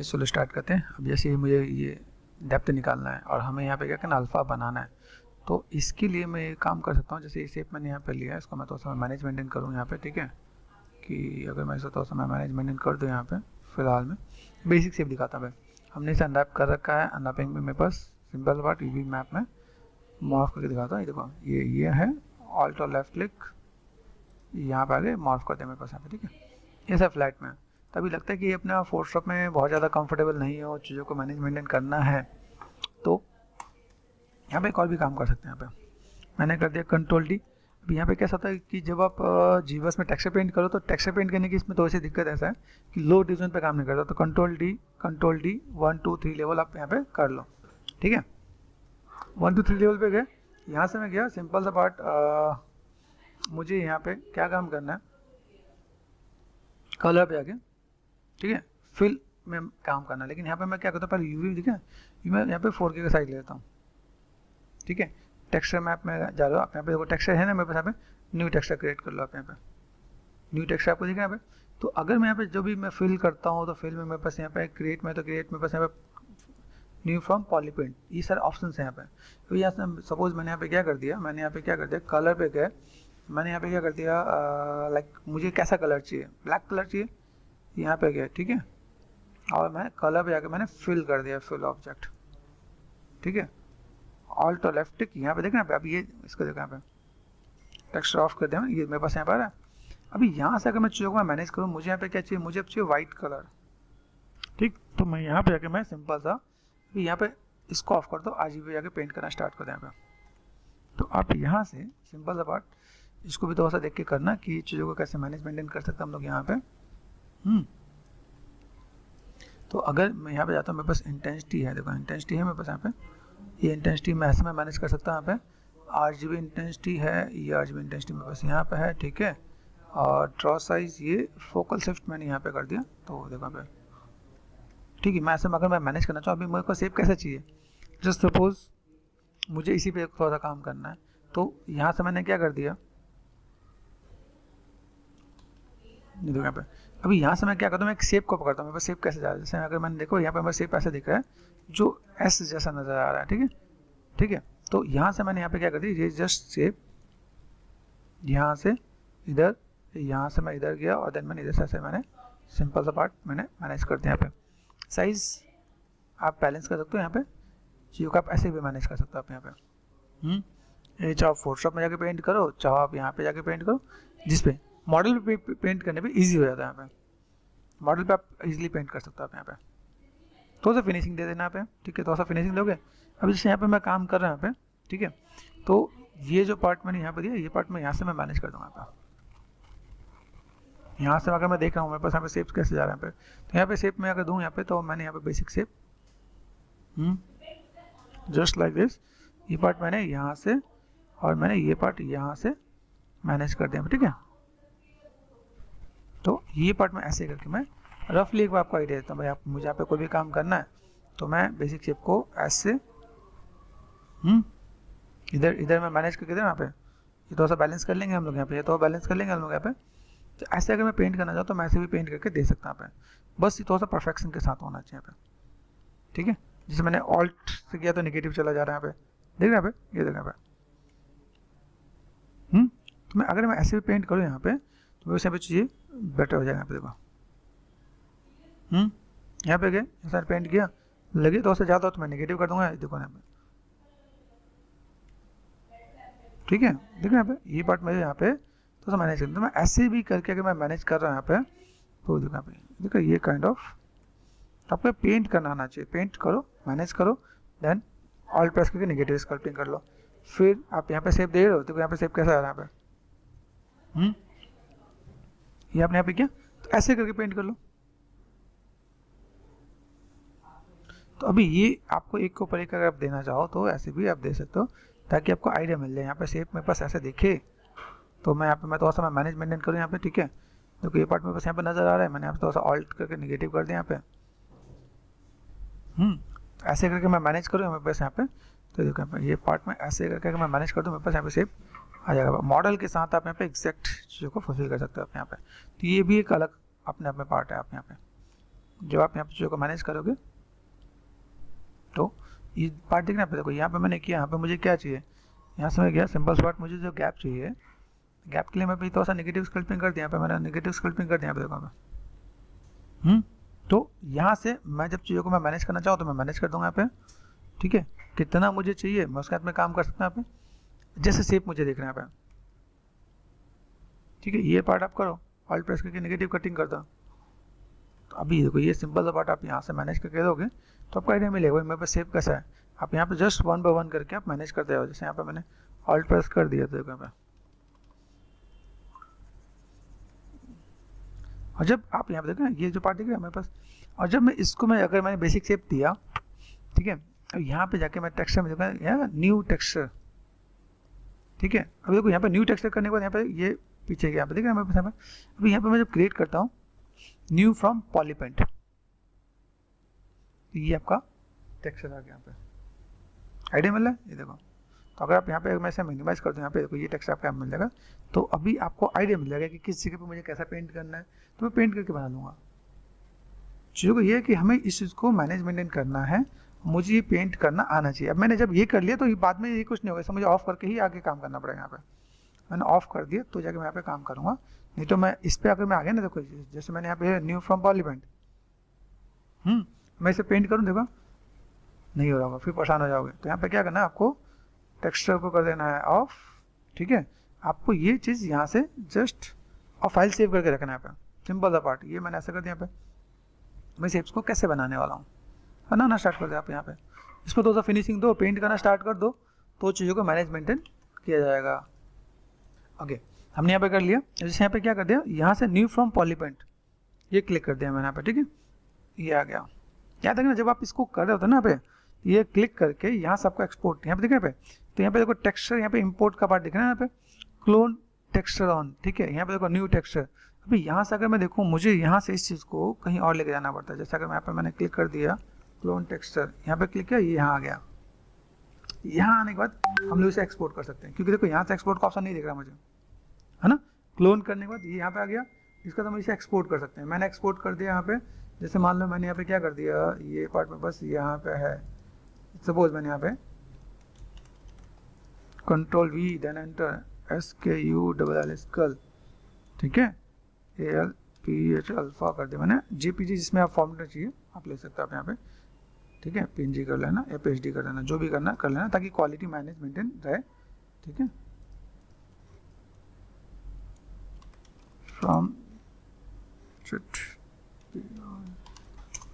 Okay चलो start करते हैं। अब जैसे मुझे ये डेप्थ निकालना है और हमें यहाँ पे क्या करना, अल्फ़ा बनाना है, तो इसके लिए मैं ये काम कर सकता हूँ। जैसे ये शेप मैंने यहाँ पे लिया है, इसको मैं थोड़ा सा मैनेज मेंटेन करूँ यहाँ पे, ठीक है, कि अगर मैं इसको थोड़ा सा मैं मैनेज मेंटेन कर दूँ यहाँ पे, फिलहाल में बेसिक शेप दिखाता हूँ। हमने इसे अनरैप कर रखा है, अनरैपिंग में मेरे पास सिंपल पार्ट यूवी मैप में मॉर्फ करके दिखाता हूँ। ये देखो ये है, ऑल्ट और लेफ्ट क्लिक यहाँ पे आगे मॉर्फ करते हैं मेरे पास यहाँ पे, ठीक है। ये सब फ्लैट में तभी लगता है कि अपना फोटोशॉप में बहुत ज़्यादा कंफर्टेबल नहीं हो, चीज़ों को मैनेज मेंटेन करना है, तो यहाँ पे एक और भी काम कर सकते हैं। यहाँ पे मैंने कर दिया कंट्रोल डी। अब यहाँ पे कैसा होता है कि जब आप जीवस में टेक्सचर पेंट करो तो टेक्सचर पेंट करने की इसमें थोड़ी सी दिक्कत ऐसा है कि लो डिवीजन पे काम नहीं करता, तो कंट्रोल डी 1 2 3 लेवल आप यहाँ पे कर लो, ठीक है। 1 2 3 लेवल पे गए, यहाँ से मैं गया सिंपल सा पार्ट, मुझे यहाँ पे क्या काम करना है, कलर पे आके, ठीक है, फिल में काम करना है। लेकिन यहाँ पे मैं क्या करता हूँ, पहले यूवी दिखा, मैं यहाँ पे 4K का साइज लेता हूँ, ठीक है। टेक्सचर मैप में जा रहा हूँ, आप यहाँ पे देखो टेक्सचर है ना मेरे पास, यहाँ पे न्यू टेक्सचर क्रिएट कर लो आप, यहाँ पे न्यू टेक्सचर आपको दिख रहा है यहाँ पे। तो अगर मैं यहाँ पे जो भी मैं फिल करता हूँ तो फिल में मेरे पास यहाँ पे क्रिएट में, तो क्रिएट मेरे पास यहाँ पे न्यू फ्रॉम पॉलीपेंट, ये सारे ऑप्शन हैं यहाँ पे। तो यहाँ से सपोज मैंने यहाँ पे क्या कर दिया, मैंने यहाँ पे क्या कर दिया, कलर पे गए, मैंने यहाँ पे क्या कर दिया, लाइक मुझे कैसा कलर चाहिए, ब्लैक कलर चाहिए, यहाँ पे गया, ठीक है, और मैं कलर पे जाकर मैंने फिल कर दिया, फिल ऑब्जेक्ट, ठीक है। ऑल्ट और लेफ्ट क्लिक यहाँ पे देखना, अब ये इसको देखो यहाँ पे टेक्सचर ऑफ कर दिया, ये मेरे पास यहाँ पर आ रहा है। अभी यहाँ से अगर मैं चीज़ों को मैं मैनेज करूँ, मुझे यहाँ पे क्या चाहिए, मुझे अब चाहिए वाइट कलर, ठीक। तो मैं यहाँ पे जाके मैं सिंपल सा अभी यहाँ पे इसको ऑफ कर दो, RGB जाके पेंट करना स्टार्ट कर दें यहाँ पे। तो आप यहाँ से सिंपल सा पार्ट इसको भी थोड़ा सा देख के करना कि चीज़ों को कैसे मैनेज मेंटेन कर सकते हैं हम लोग यहाँ पे। तो अगर मैं यहाँ पे जाता हूँ, मेरे पास इंटेंसिटी है, देखो इंटेंसिटी है मेरे पास यहाँ पे, ये इंटेंसिटी मैं ऐसे में मैनेज कर सकता हूँ यहाँ पे। RGB इंटेंसिटी है, ये RGB इंटेंसिटी मेरे पास यहाँ पे है, ठीक है। और ड्रॉ साइज ये फोकल शिफ्ट मैंने यहाँ पे कर दिया, तो देखो यहाँ पे, ठीक है। मैं ऐसे में अगर मैं मैनेज करना चाहूँ, अभी मेरे को शेप कैसा चाहिए, जस्ट सपोज मुझे इसी पे थोड़ा सा काम करना है, तो यहाँ से मैंने क्या कर दिया, देखो यहाँ पे, अभी यहाँ से मैं क्या करता हूँ, मैं एक शेप को पकड़ता हूँ, मेरे पास शेप कैसे जा रहा है, जैसे अगर मैंने देखो यहाँ पे मेरा शेप ऐसे दिख रहा है जो S जैसा नज़र आ रहा है, ठीक है, ठीक है। तो यहाँ से मैंने यहाँ पे क्या कर दिया, ये जस्ट शेप यहाँ से इधर, यहाँ से मैं इधर गया और देन मैंने इधर से मैंने सिंपल सा पार्ट मैंने मैनेज कर दिया। यहाँ पे साइज आप बैलेंस कर सकते हो, यहाँ पे चीज़ों को आप ऐसे भी मैनेज कर सकते हो आप यहाँ पे। ये चाहो फोटोशॉप में जाके पेंट करो, चाहो आप यहाँ पे जाके पेंट करो, जिसपे मॉडल पे पेंट करने पे इजी हो जाता है। यहाँ पे मॉडल पे आप इजीली पेंट कर सकते हो आप यहाँ पे। थोड़ा सा फिनिशिंग दे देना यहाँ पे, ठीक है, थोड़ा सा फिनिशिंग दोगे। अभी जैसे यहाँ पे मैं काम कर रहा हूँ यहाँ पे, ठीक है, तो ये जो पार्ट मैंने यहाँ पे दिया, ये पार्ट मैं यहाँ से मैं मैनेज कर दूँगा यहाँ पे। यहाँ से अगर मैं देख रहा हूँ मेरे पास यहाँ पे शेप्स कैसे जा रहे हैं यहाँ पे, तो यहाँ पे शेप में अगर दूँ यहाँ पे, तो मैंने यहाँ पे basic shape just like this, ये पार्ट मैंने यहाँ से और मैंने ये पार्ट यहाँ से मैनेज कर दिया, ठीक है। तो ये पार्ट में ऐसे करके मैं रफली एक बार आपको आइडिया देता हूँ। भाई आप मुझे यहाँ पे कोई भी काम करना है तो मैं बेसिक शेप को ऐसे इधर मैं मैनेज करके दे यहाँ पे, ये थोड़ा सा बैलेंस कर लेंगे हम लोग यहाँ पे, ये तो बैलेंस कर लेंगे हम लोग यहाँ पे। तो ऐसे अगर मैं पेंट करना चाहूँ तो मैं ऐसे भी पेंट करके दे सकता हूँ यहाँ पे, बस ये थोड़ा सा परफेक्शन के साथ होना चाहिए यहाँ पे, ठीक है। जैसे मैंने ऑल्ट से किया तो नेगेटिव चला जा रहा है यहाँ पे, देख रहे हैं यहाँ पे, ये देख रहे हैं यहाँ पे। तो मैं अगर मैं ऐसे भी पेंट करूँ यहाँ पे तो वैसे यहाँ पे चीज़ें बेटर हो जाएगा। यहाँ पे देखो यहाँ पे गए, ऐसा पेंट किया, लगे तो उससे ज़्यादा तो मैं नेगेटिव कर दूंगा, देखो यहाँ पे, ठीक है। देखो यहाँ पे ये पार्ट मुझे यहाँ पे तो मैनेज करना, तो मैं ऐसे भी करके अगर मैं मैनेज कर रहा हूँ यहाँ पे, तो देखो यहाँ पे, देखो ये काइंड ऑफ आपको पेंट करना आना चाहिए। पेंट करो, मैनेज करो, देन ऑल्ट प्रेस करके नेगेटिव स्कल्पटिंग कर लो, फिर आप यहाँ पे शेप दे रहे हो, देखो यहाँ पे शेप कैसा आ रहा है यहाँ पे, ये आपने यहाँ पे किया, तो ऐसे करके पेंट कर लो। तो अभी ये आपको एक को ऊपर एक अगर आप देना चाहो तो ऐसे भी आप दे सकते हो, ताकि आपको आइडिया मिल जाए। यहाँ पे शेप मेरे पास ऐसे दिखे, तो मैं यहाँ पे मैं थोड़ा सा मैं मैनेज मेंटेन करूँ यहाँ पे, ठीक है। देखो ये पार्ट मेरे पास यहाँ पे नज़र आ रहा है, मैंने यहाँ पे थोड़ा सा ऑल्ट करके नेगेटिव कर दिया यहाँ पे, तो ऐसे करके मैं मैनेज करूँ मेरे पास यहाँ पे। तो देखो यहाँ पे ये पार्ट में ऐसे करके अगर मैं मैनेज कर दूँ, मेरे पास यहाँ पे शेप आ जाएगा। मॉडल के साथ आप यहाँ पे एग्जैक्ट चीज़ों को फुलफिल कर सकते हो आप यहाँ पे। तो ये भी एक अलग अपने आप में पार्ट है आप यहाँ पे। जब आप यहाँ पे चीज़ों को मैनेज करोगे तो ये पार्ट देखना पे, देखो यहाँ पे मैंने किया, यहाँ पे मुझे क्या चाहिए, यहाँ से मैं गया सिंपल सी बात, मुझे जो गैप चाहिए, गैप के लिए मैं थोड़ा सा नेगेटिव स्कल्पिंग कर दिया, यहाँ पे मैंने नेगेटिव स्कल्पिंग कर दिया यहाँ पे, देखो यहाँ पे। तो यहाँ से मैं जब चीज़ों को मैं मैनेज करना चाहूँ तो मैं मैनेज कर दूंगा यहाँ पे, ठीक है। कितना मुझे चाहिए मैं उसके साथ में काम कर सकता हूँ यहाँ पे, जैसे शेप मुझे देखना है यहाँ पे, ठीक है। ये पार्ट आप करो, ऑल्ट प्रेस करके नेगेटिव कटिंग कर दो। तो अभी देखो ये सिंपल सा पार्ट आप यहाँ से मैनेज करके दोगे तो आपको आइडिया मिलेगा भाई मेरे पास शेप कैसा है। आप यहाँ पे जस्ट 1 बाय 1 करके आप मैनेज करते हो। जैसे यहाँ पे मैंने ऑल्ट प्रेस कर दिया था, देखो यहाँ पे, और जब आप यहाँ पे देखो ये जो पार्ट दिख रहा है मेरे पास, और जब मैं इसको अगर मैंने बेसिक शेप दिया, ठीक है, अब यहाँ पे जाके मैं टेक्सचर में देखा यहाँ न्यू टेक्सचर, ठीक है। अब देखो यहाँ पे न्यू टेक्सचर करने के बाद यहाँ पे ये पीछे यहाँ पे देख रहे हैं मेरे पास, अभी यहाँ पे मैं जब क्रिएट करता हूँ न्यू फ्रॉम पॉलीपेंट, तो ये आपका टेक्सचर आ गया यहाँ पे, आइडिया मिल रहा है ये देखो। तो अगर आप यहाँ पे मैं इसे मिनिमाइज कर दूँ, यहाँ पे देखो ये टेक्सचर आपको मिल जाएगा। तो अभी आपको आइडिया मिल जाएगा कि किस जगह पे मुझे कैसा पेंट करना है, तो मैं पेंट करके बना लूँगा। चीज़ों को ये है कि हमें इस चीज़ को मैनेज मेंटेन करना है, मुझे ये पेंट करना आना चाहिए। अब मैंने जब ये कर लिया तो ये बाद में ये कुछ नहीं होगा, इसमें मुझे ऑफ करके ही आगे काम करना पड़ेगा। यहाँ पे मैंने ऑफ कर दिया तो जाके मैं यहाँ पे काम करूँगा, नहीं तो मैं इस पर अगर मैं आ गया ना, देखो जैसे मैंने यहाँ पे न्यू फ्रॉम पॉलीपेंट, मैं इसे पेंट करूँ, देखो नहीं हो रहा होगा, फिर परेशान हो जाओगे। तो यहाँ पे क्या करना है, आपको टेक्सचर को कर देना है ऑफ, ठीक है। आपको ये चीज़ यहाँ से जस्ट और फाइल सेव करके रखना है यहाँ पे, सिंपल सा पार्ट। ये मैंने ऐसा कर दिया यहाँ पे। मैं शेप्स को कैसे बनाने वाला हूँ, बनाना स्टार्ट कर दे आप यहाँ पे, इसमें थोड़ा सा फिनिशिंग दो, पेंट करना स्टार्ट कर दो, तो चीज़ों को मैनेज मेंटेन किया जाएगा। ओके, हमने यहाँ पे कर लिया। जैसे यहाँ पे क्या कर दिया, यहाँ से न्यू फ्रॉम पॉलीपेंट ये क्लिक कर दिया मैंने यहाँ पे, ठीक है, ये आ गया। याद रखना जब आप इसको कर रहे होते ना, यहाँ पे ये क्लिक करके यहाँ से आपको एक्सपोर्ट यहाँ पे दिख रहा है, तो यहाँ पे देखो टेक्सचर, यहाँ पे इंपोर्ट का पार्ट दिख रहा है, यहाँ पे क्लोन टेक्सचर ऑन, ठीक है। यहाँ पे देखो न्यू टेक्सचर। अभी यहाँ से अगर मैं देखूँ, मुझे यहाँ से इस चीज़ को कहीं और लेके जाना पड़ता है। जैसे अगर मैं यहाँ पे मैंने क्लिक कर दिया क्लोन टेक्सचर, यहाँ पे क्लिक किया, ये यहाँ आ गया। यहाँ आने के बाद हम लोग इसे एक्सपोर्ट कर सकते हैं, क्योंकि देखो यहाँ से एक्सपोर्ट का ऑप्शन नहीं दिख रहा मुझे, है ना। क्लोन करने के बाद ये यहाँ पे आ गया, इसका तो हम इसे एक्सपोर्ट कर सकते हैं। मैंने एक्सपोर्ट कर दिया यहाँ पे। जैसे मान लो मैंने यहाँ पे क्या कर दिया, ये पार्ट में बस यहाँ पे है, सपोज मैंने यहाँ पे control V then enter SKULL skull, ठीक है, ALPH अल्फा कर दिया मैंने। JPG जिसमें आप फॉर्मेट चाहिए आप ले सकते हो आप यहाँ पे, ठीक है। PNG कर लेना या PSD कर लेना, जो भी करना कर लेना, ताकि क्वालिटी मैनेज मेंटेन रहे, ठीक है। फ्रॉम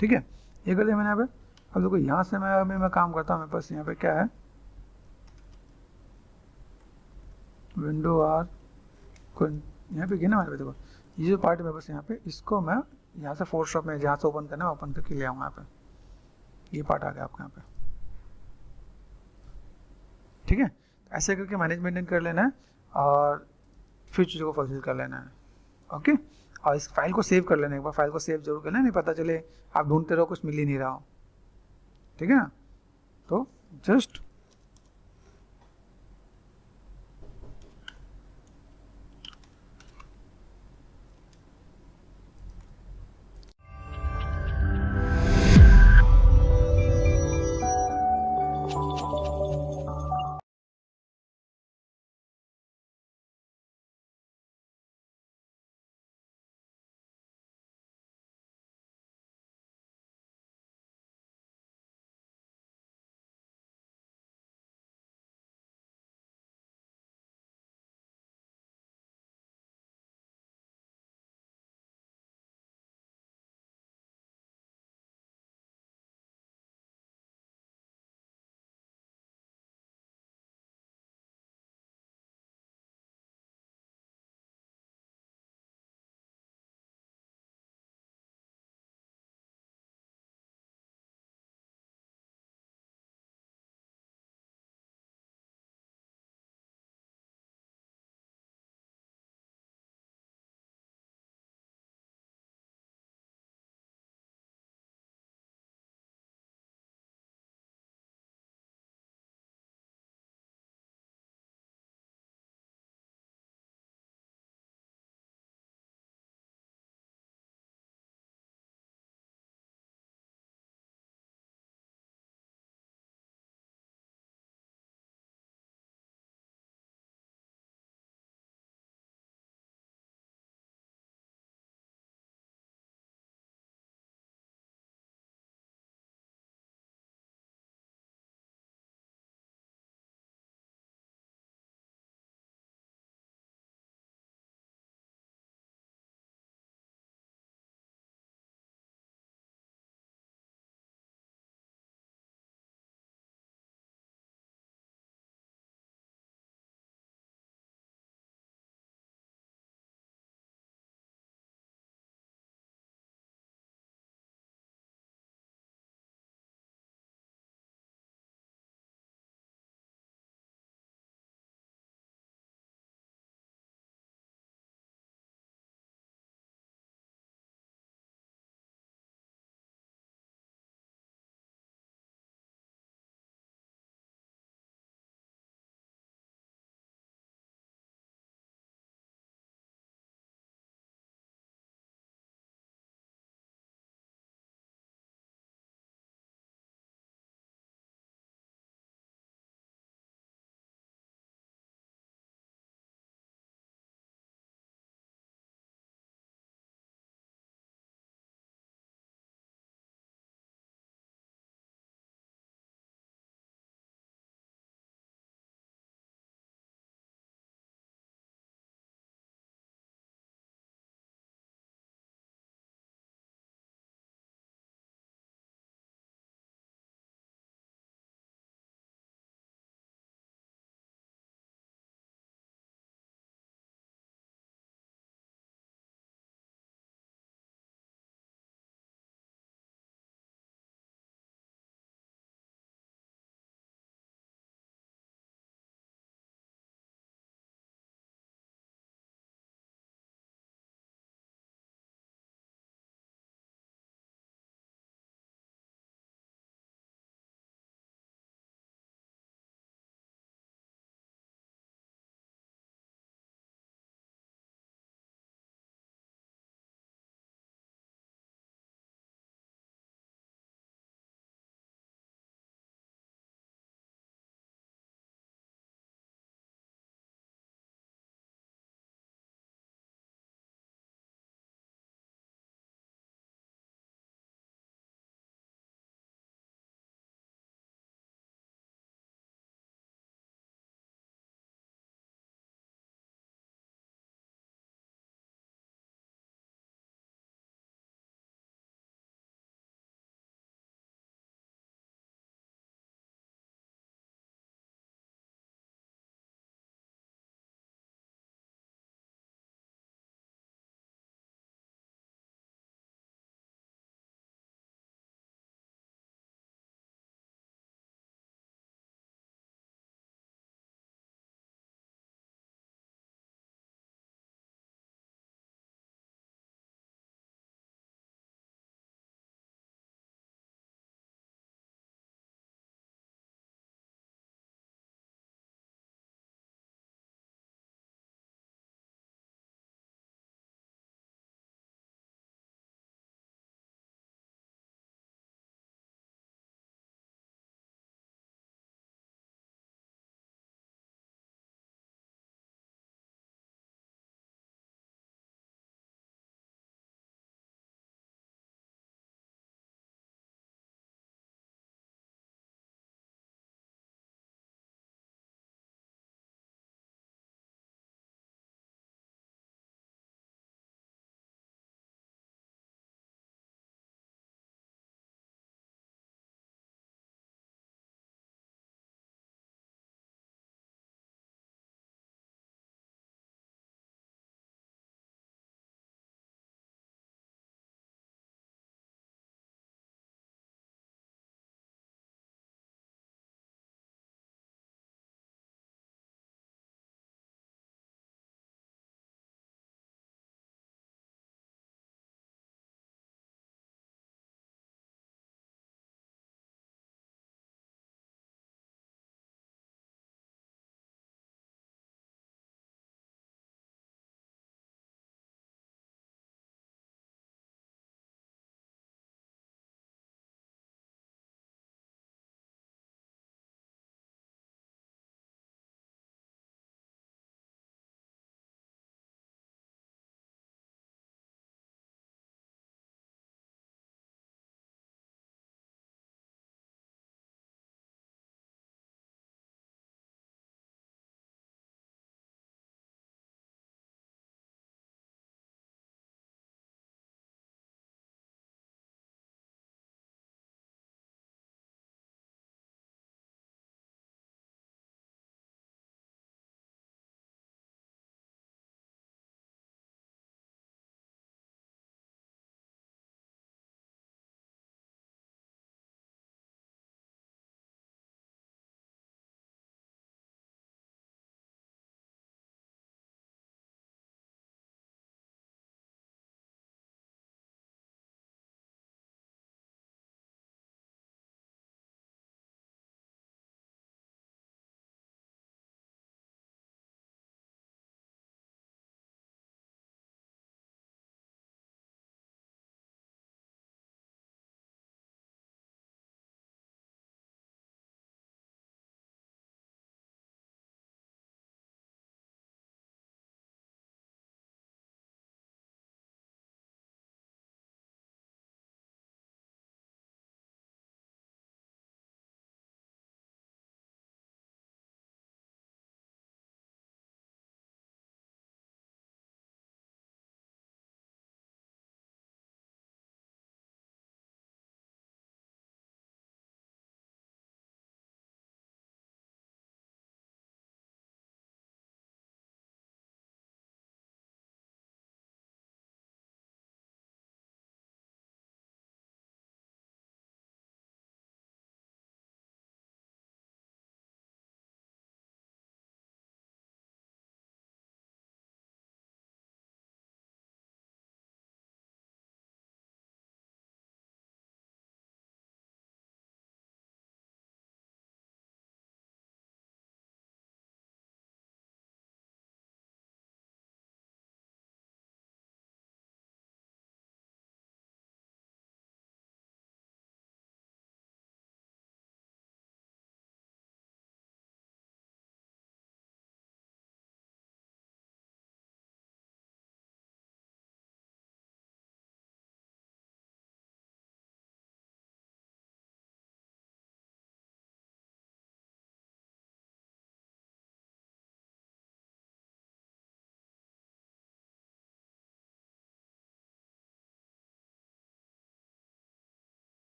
ठीक है, ये कर दिया मैंने यहाँ पे। अब देखो यहाँ से मैं काम करता हूँ, मेरे पास यहाँ पे क्या है, विंडो आर यहाँ पे गिना मेरे पे। देखो ये जो पार्ट है मेरे पास यहाँ पे, इसको मैं यहाँ से फोटोशॉप में जहाँ से ओपन करना है ओपन करके ले आऊँगा यहाँ पे। ये पार्ट आ गया आपका यहाँ पे, ठीक है। ऐसे करके मैनेज मेंटेन कर लेना है और फिर चीज़ों को फुलफिल कर लेना है, ओके। और इस फाइल को सेव कर लेना, एक बार फाइल को सेव जरूर कर लेना, नहीं पता चले आप ढूंढते रहो कुछ मिल ही नहीं रहा हो, ठीक है ना। तो जस्ट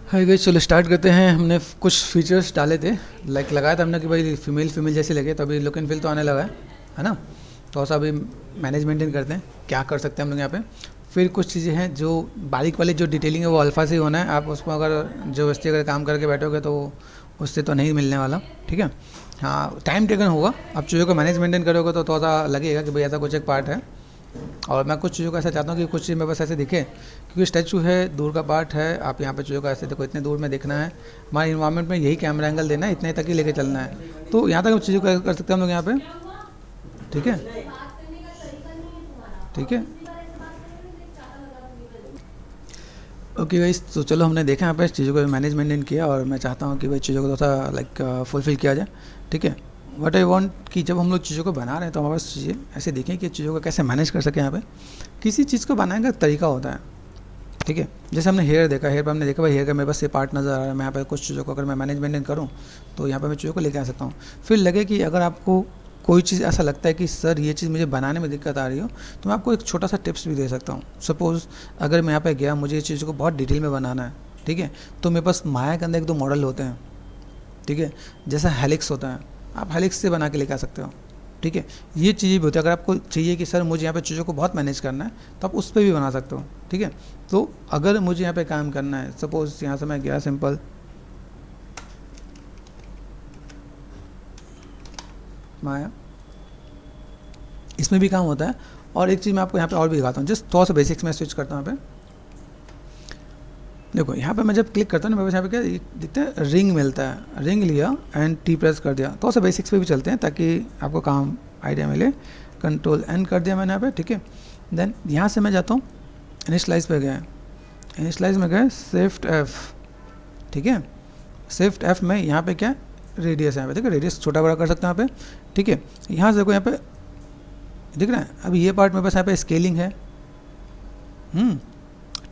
हाय गाइस, चलो स्टार्ट करते हैं। हमने कुछ फीचर्स डाले थे, लाइक लगाया था हमने कि भाई फीमेल जैसे लगे, तो अभी लुक एंड फील तो आने लगा है ना। तो ऐसा अभी मैनेज मेंटेन करते हैं, क्या कर सकते हैं हम लोग यहाँ पे। फिर कुछ चीज़ें हैं जो बारीक वाली जो डिटेलिंग है वो अल्फ़ा से ही होना है। आप उसको अगर ज़बरदस्ती अगर काम करके बैठोगे तो उससे तो नहीं मिलने वाला, ठीक है। हाँ, टाइम टेकन होगा। आप चीज़ों को मैनेज मेंटेन करोगे तो थोड़ा लगेगा कि भाई ऐसा कुछ एक पार्ट है। और मैं कुछ चीज़ों को ऐसा चाहता हूँ कि कुछ चीज़ मेरे बस ऐसे दिखे, क्योंकि स्टैचू है, दूर का पार्ट है। आप यहाँ पे चीज़ों को ऐसे देखो, इतने दूर में देखना है। हमारे इन्वायरमेंट में यही कैमरा एंगल देना है, इतने तक ही लेके चलना है। तो यहाँ तक हम चीज़ों को कर सकते हैं हम लोग यहाँ पे, ठीक है, ठीक है। ओके गाइस, तो चलो हमने देखा यहाँ पे चीज़ों को मैनेज मेंटेन किया, और मैं चाहता हूँ कि भाई चीज़ों को थोड़ा लाइक फुलफिल किया जाए, ठीक है। वट आई वॉन्ट कि जब हम लोग चीज़ों को बना रहे हैं तो हमारे पास चीज़ें ऐसे देखें कि चीज़ों को कैसे मैनेज कर सकें। यहाँ पे किसी चीज़ को बनाने का तरीका होता है, ठीक है। जैसे हमने हेयर देखा, हेयर पर हमने देखा भाई हेयर का मेरे पास ये पार्ट नज़र आ रहा है। मैं यहाँ पे कुछ चीज़ों को अगर मैं मैनेज मेंटेन करूँ तो यहाँ पे मैं चीज़ों को लेके आ सकता हूँ। फिर लगे कि अगर आपको कोई चीज़ ऐसा लगता है कि सर ये चीज़ मुझे बनाने में दिक्कत आ रही हो, तो मैं आपको एक छोटा सा टिप्स भी दे सकता हूँ। सपोज़ अगर मैं यहाँ पे गया, मुझे इस चीज़ को बहुत डिटेल में बनाना है, ठीक है, तो मेरे पास माया के अंदर एक दो मॉडल होते हैं, ठीक है। जैसा हेलिक्स होता है, आप हेलिक्स से बना के लेके आ सकते हो, ठीक है। ये चीज़ें भी होती है। अगर आपको चाहिए कि सर मुझे यहाँ पे चीज़ों को बहुत मैनेज करना है, तो आप उस पर भी बना सकते हो, ठीक है। तो अगर मुझे यहाँ पे काम करना है, सपोज़ यहाँ से मैं गया सिंपल माया, इसमें भी काम होता है। और एक चीज़ मैं आपको यहाँ पे और भी दिखाता हूँ, जस्ट थोड़ा सा बेसिक्स में स्विच करता हूँ यहाँ पे। देखो यहाँ पे मैं जब क्लिक करता हूँ ना, मेरे पास यहाँ पे क्या दिखता है, रिंग मिलता है। रिंग लिया एंड टी प्रेस कर दिया। थोड़ा सा बेसिक्स पे भी चलते हैं ताकि आपको काम आइडिया मिले। कंट्रोल एन कर दिया मैंने यहाँ पे, ठीक है। देन यहाँ से मैं जाता हूँ इनिशियलाइज पे गया, इनिशियलाइज में गए शिफ्ट एफ, ठीक है। शिफ्ट एफ में यहाँ पे क्या रेडियस है यहाँ पे, ठीक है। रेडियस छोटा बड़ा कर सकते हैं यहाँ पे, ठीक है। यहाँ से देखो यहाँ पे दिख रहा है। अभी ये पार्ट मेरे पास यहाँ पे स्केलिंग है,